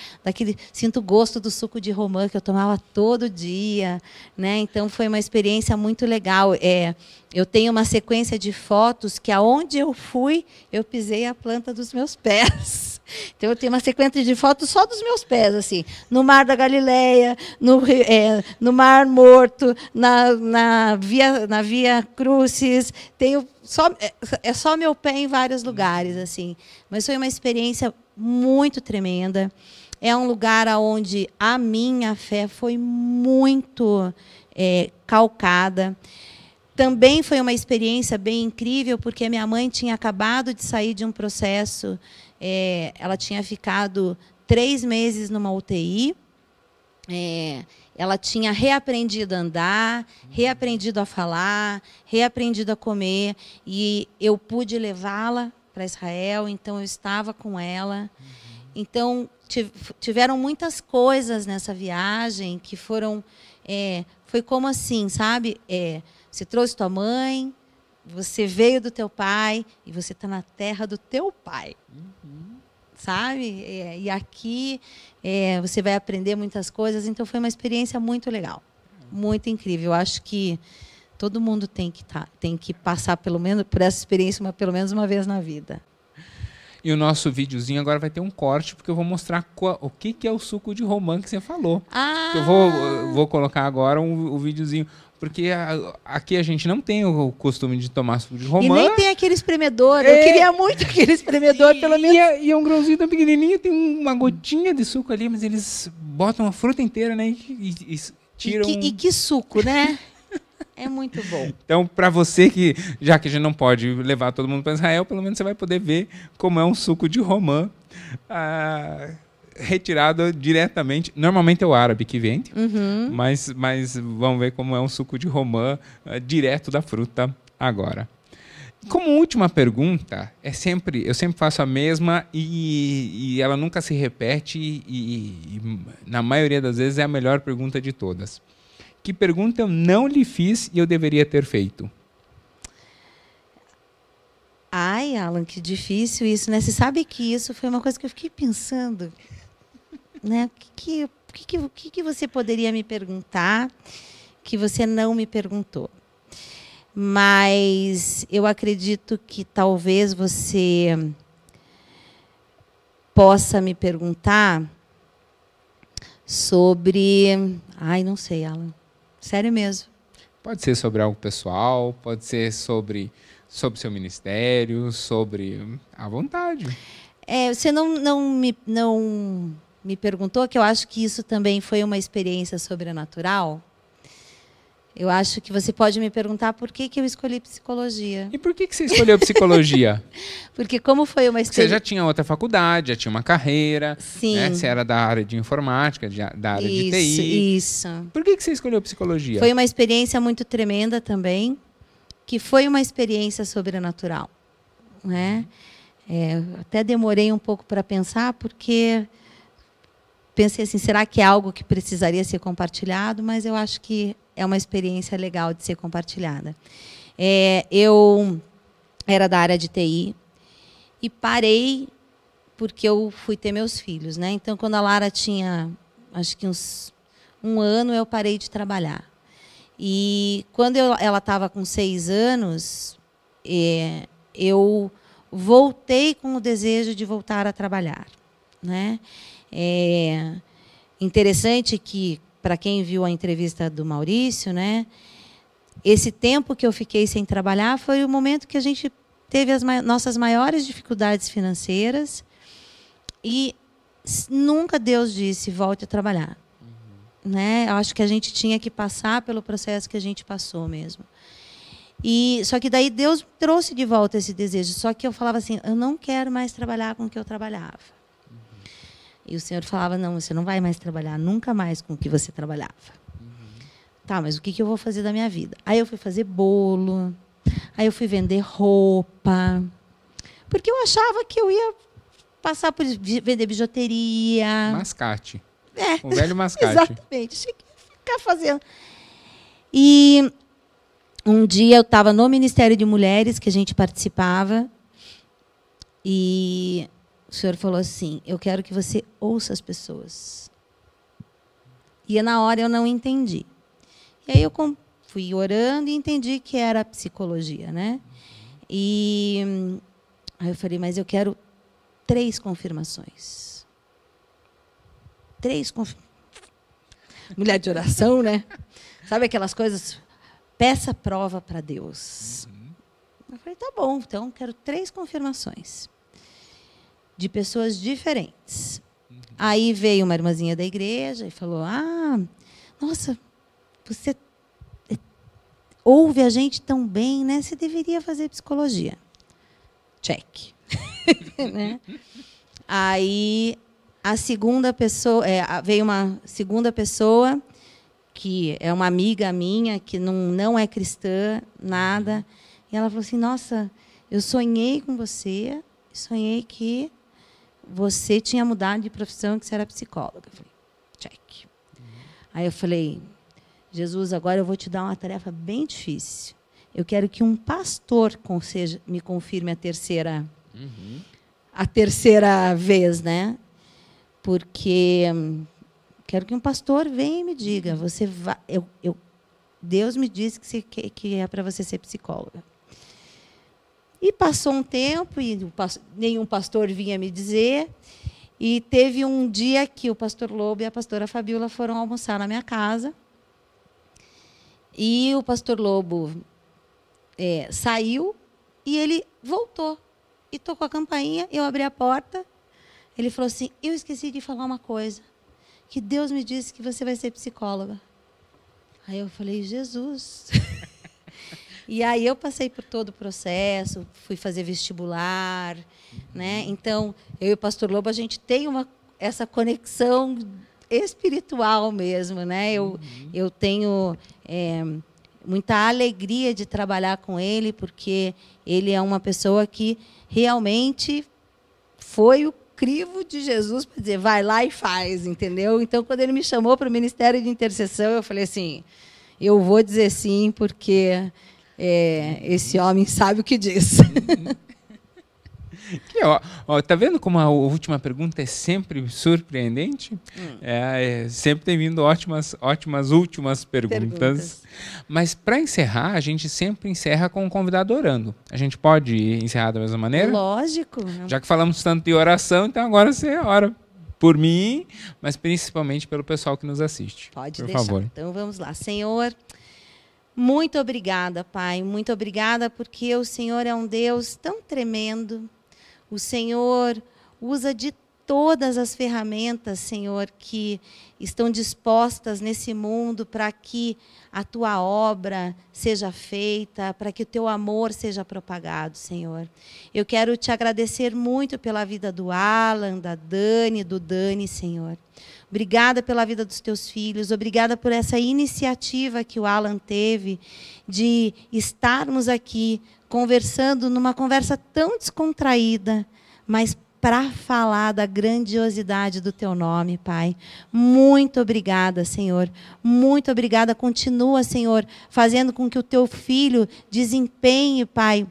sinto o gosto do suco de romã que eu tomava todo dia, né? Então foi uma experiência muito legal. Eu tenho uma sequência de fotos que aonde eu fui, eu pisei a planta dos meus pés. Então eu tenho uma sequência de fotos só dos meus pés, assim, no Mar da Galileia, no Mar Morto, na Via Crucis, tenho só meu pé em vários lugares, assim. Mas foi uma experiência muito tremenda. É um lugar onde a minha fé foi muito calcada. Também foi uma experiência bem incrível, porque minha mãe tinha acabado de sair de um processo, ela tinha ficado 3 meses numa UTI, ela tinha reaprendido a andar, reaprendido a falar, reaprendido a comer, e eu pude levá-la para Israel, então eu estava com ela. Então, tiveram muitas coisas nessa viagem que foram... foi como assim, sabe? Você trouxe tua mãe, você veio do teu pai e você está na terra do teu pai. Sabe? E aqui você vai aprender muitas coisas. Então, foi uma experiência muito legal. Muito incrível. Eu acho que todo mundo tem que passar pelo menos por essa experiência pelo menos uma vez na vida.
E o nosso videozinho agora vai ter um corte, porque eu vou mostrar o que é o suco de romã que você falou. Eu vou colocar agora o videozinho, porque aqui a gente não tem o costume de tomar suco de romã.
E nem tem aquele espremedor. Eu queria muito aquele espremedor, pelo menos.
E é um grãozinho tão pequenininho, tem uma gotinha de suco ali, mas eles botam a fruta inteira, né? E tiram...
E que suco, né? É muito bom.
Então, para você já que a gente não pode levar todo mundo para Israel, pelo menos você vai poder ver como é um suco de romã retirado diretamente. Normalmente é o árabe que vende, mas vamos ver como é um suco de romã direto da fruta agora. Como última pergunta, eu sempre faço a mesma e ela nunca se repete e na maioria das vezes é a melhor pergunta de todas. Que pergunta eu não lhe fiz e eu deveria ter feito?
Ai, Alan, que difícil isso, né? Você sabe que isso foi uma coisa que eu fiquei pensando, né? O que você poderia me perguntar que você não me perguntou? Mas eu acredito que talvez você possa me perguntar sobre... Ai, não sei, Alan. Sério mesmo.
Pode ser sobre algo pessoal, pode ser sobre seu ministério, sobre à vontade.
Você não me perguntou, que eu acho que isso também foi uma experiência sobrenatural. Eu acho que você pode me perguntar por que eu escolhi psicologia.
E por que você escolheu psicologia?
Porque como foi uma experiência...
Você já tinha outra faculdade, já tinha uma carreira.
Sim.
Né? Você era da área de informática, da área de TI.
Isso.
Por que você escolheu psicologia?
Foi uma experiência muito tremenda também, que foi uma experiência sobrenatural. Né? Até demorei um pouco para pensar, porque pensei assim, será que é algo que precisaria ser compartilhado? Mas eu acho que é uma experiência legal de ser compartilhada. Eu era da área de TI e parei porque eu fui ter meus filhos, né? Então, quando a Lara tinha, acho que um ano, eu parei de trabalhar. E quando ela estava com 6 anos, eu voltei com o desejo de voltar a trabalhar, né? Interessante que, para quem viu a entrevista do Maurício, né, esse tempo que eu fiquei sem trabalhar foi o momento que a gente teve as nossas maiores dificuldades financeiras e nunca Deus disse, volte a trabalhar. Né? Eu acho que a gente tinha que passar pelo processo que a gente passou mesmo. Só que daí Deus trouxe de volta esse desejo. Só que eu falava assim, eu não quero mais trabalhar com o que eu trabalhava. E o Senhor falava, não, você não vai mais trabalhar nunca mais com o que você trabalhava. Tá, mas o que eu vou fazer da minha vida? Aí eu fui fazer bolo, aí eu fui vender roupa, porque eu achava que eu ia passar por vender bijuteria.
Mascate. O velho mascate.
Exatamente. ficar fazendo. E um dia eu estava no Ministério de Mulheres, que a gente participava, e o senhor falou assim, eu quero que você ouça as pessoas. E na hora eu não entendi. E aí eu fui orando e entendi que era psicologia, né? E aí eu falei, mas eu quero 3 confirmações. 3 confirmações. Mulher de oração, né? Sabe aquelas coisas? Peça prova para Deus. Eu falei, tá bom, então quero 3 confirmações. De pessoas diferentes. Aí veio uma irmãzinha da igreja e falou, nossa, você ouve a gente tão bem, né? Você deveria fazer psicologia. Check. Né? Aí a segunda pessoa, veio uma segunda pessoa, que é uma amiga minha, que não é cristã, nada. E ela falou assim, nossa, eu sonhei com você, sonhei que você tinha mudado de profissão, que você era psicóloga. Eu falei, check. Aí eu falei, Jesus, agora eu vou te dar uma tarefa bem difícil. Eu quero que um pastor me confirme a terceira vez, né? Porque quero que um pastor venha e me diga, você vai, Deus me disse que é para você ser psicóloga. E passou um tempo e nenhum pastor vinha me dizer. E teve um dia que o pastor Lobo e a pastora Fabiola foram almoçar na minha casa. E o pastor Lobo saiu e ele voltou. E tocou a campainha, eu abri a porta. Ele falou assim, eu esqueci de falar uma coisa. Que Deus me disse que você vai ser psicóloga. Aí eu falei, Jesus... E aí eu passei por todo o processo, fui fazer vestibular, né? Então, eu e o pastor Lobo, a gente tem essa conexão espiritual mesmo, né? Eu tenho muita alegria de trabalhar com ele, porque ele é uma pessoa que realmente foi o crivo de Jesus para dizer, vai lá e faz, entendeu? Então, quando ele me chamou para o Ministério de Intercessão, eu falei assim, eu vou dizer sim, porque... esse homem sabe o que diz.
Tá vendo como a última pergunta é sempre surpreendente? Sempre tem vindo ótimas últimas perguntas. Mas para encerrar, a gente sempre encerra com o convidado orando. A gente pode encerrar da mesma maneira?
Lógico.
Já que falamos tanto de oração, então agora você ora por mim, mas principalmente pelo pessoal que nos assiste.
Pode
por
deixar.
Favor.
Então vamos lá. Senhor, muito obrigada, Pai. Muito obrigada porque o Senhor é um Deus tão tremendo. O Senhor usa de todas as ferramentas, Senhor, que estão dispostas nesse mundo para que a Tua obra seja feita, para que o Teu amor seja propagado, Senhor. Eu quero Te agradecer muito pela vida do Alan, da Dani, do Dani, Senhor. Obrigada pela vida dos teus filhos, obrigada por essa iniciativa que o Alan teve de estarmos aqui conversando numa conversa tão descontraída, mas para falar da grandiosidade do teu nome, Pai. Muito obrigada, Senhor. Muito obrigada. Continua, Senhor, fazendo com que o teu filho desempenhe, Pai,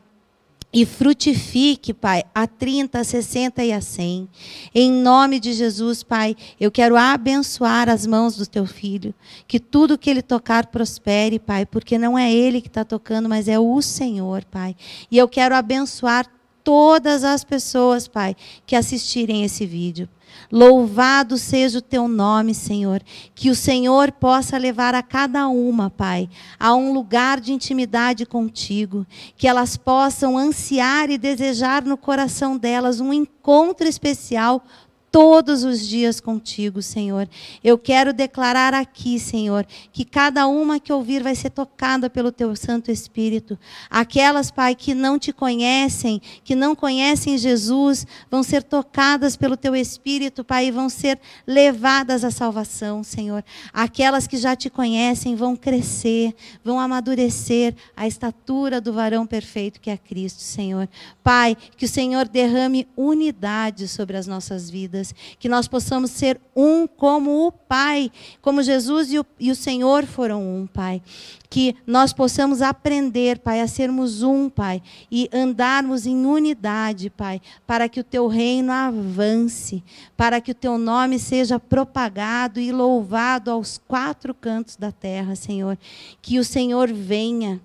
e frutifique, Pai, a 30, a 60 e a 100. Em nome de Jesus, Pai, eu quero abençoar as mãos do teu filho. Que tudo que ele tocar prospere, Pai, porque não é ele que está tocando, mas é o Senhor, Pai. E eu quero abençoar todas as pessoas, Pai, que assistirem esse vídeo. Louvado seja o teu nome, Senhor. Que o Senhor possa levar a cada uma, Pai, a um lugar de intimidade contigo. Que elas possam ansiar e desejar no coração delas um encontro especial todos os dias contigo, Senhor. Eu quero declarar aqui, Senhor, que cada uma que ouvir vai ser tocada pelo teu Santo Espírito. Aquelas, Pai, que não te conhecem, que não conhecem Jesus, vão ser tocadas pelo teu Espírito, Pai, e vão ser levadas à salvação, Senhor. Aquelas que já te conhecem vão crescer, vão amadurecer à estatura do varão perfeito que é Cristo, Senhor. Pai, que o Senhor derrame unidade sobre as nossas vidas. vidas, que nós possamos ser um como o Pai, como Jesus e o Senhor foram um, Pai. Que nós possamos aprender, Pai, a sermos um, Pai, e andarmos em unidade, Pai, para que o Teu reino avance, para que o Teu nome seja propagado e louvado aos 4 cantos da terra, Senhor. Que o Senhor venha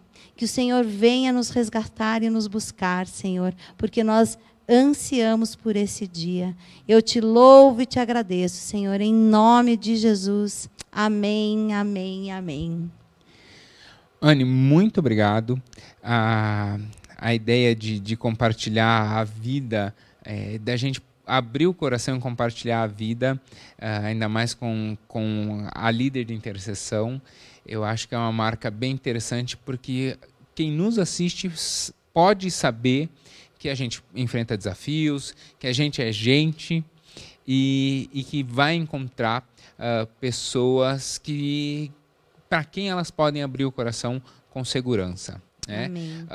nos resgatar e nos buscar, Senhor, porque nós ansiamos por esse dia. Eu te louvo e te agradeço, Senhor, em nome de Jesus. Amém, amém, amém.
Anne, muito obrigado. A ideia de compartilhar a vida, da gente abrir o coração e compartilhar a vida, ainda mais com a líder de intercessão, eu acho que é uma marca bem interessante, porque quem nos assiste pode saber que a gente enfrenta desafios, que a gente é gente e que vai encontrar pessoas para quem elas podem abrir o coração com segurança. Né?
Amém.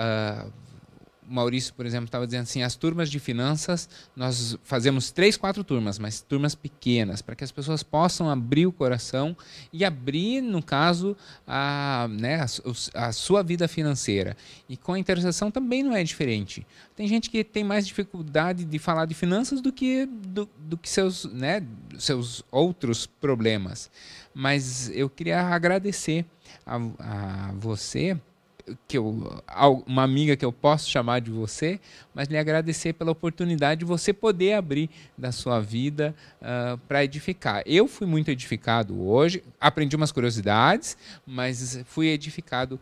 O Maurício, por exemplo, estava dizendo assim, as turmas de finanças, nós fazemos 3, 4 turmas, mas turmas pequenas, para que as pessoas possam abrir o coração e abrir, no caso, a sua vida financeira. E com a intercessão também não é diferente. Tem gente que tem mais dificuldade de falar de finanças do que seus outros problemas. Mas eu queria agradecer a você, uma amiga que eu posso chamar de você, mas lhe agradecer pela oportunidade de você poder abrir da sua vida para edificar. Eu fui muito edificado hoje, aprendi umas curiosidades, mas fui edificado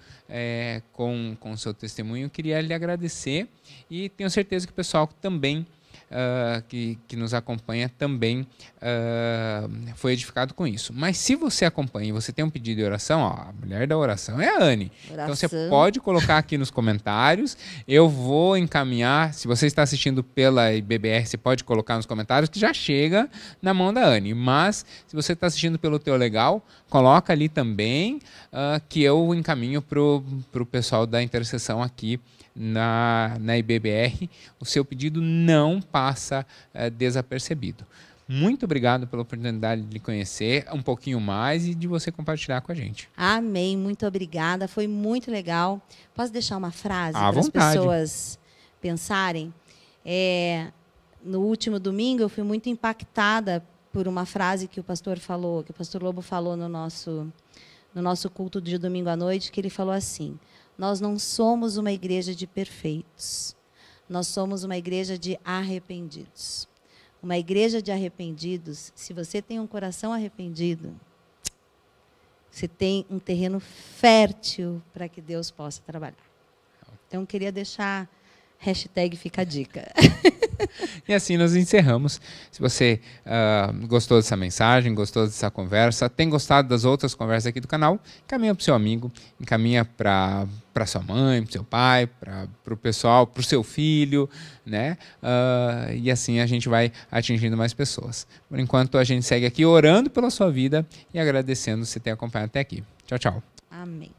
com o seu testemunho. Eu queria lhe agradecer e tenho certeza que o pessoal também que nos acompanha também foi edificado com isso. Mas se você acompanha e você tem um pedido de oração, a mulher da oração é a Anne. Oração. Então você pode colocar aqui nos comentários, eu vou encaminhar. Se você está assistindo pela IBBR, você pode colocar nos comentários que já chega na mão da Anne. Mas se você está assistindo pelo Teu Legal, coloca ali também que eu encaminho para o pessoal da intercessão aqui na IBBR. O seu pedido não passa desapercebido. Muito obrigado pela oportunidade de lhe conhecer um pouquinho mais e de você compartilhar com a gente.
Amém, muito obrigada, foi muito legal. Posso deixar uma frase
à
para as
vontade.
Pessoas pensarem? No último domingo eu fui muito impactada por uma frase que o pastor falou, que o pastor Lobo falou no nosso culto de domingo à noite, que ele falou assim: nós não somos uma igreja de perfeitos. Nós somos uma igreja de arrependidos. Uma igreja de arrependidos, se você tem um coração arrependido, você tem um terreno fértil para que Deus possa trabalhar. Então, eu queria deixar #fica a dica.
E assim nós encerramos. Se você gostou dessa mensagem, gostou dessa conversa, tem gostado das outras conversas aqui do canal, encaminha para o seu amigo, encaminha para sua mãe, para seu pai, para o pessoal, para o seu filho, né? E assim a gente vai atingindo mais pessoas. Por enquanto, a gente segue aqui orando pela sua vida e agradecendo você ter acompanhado até aqui. Tchau, tchau.
Amém.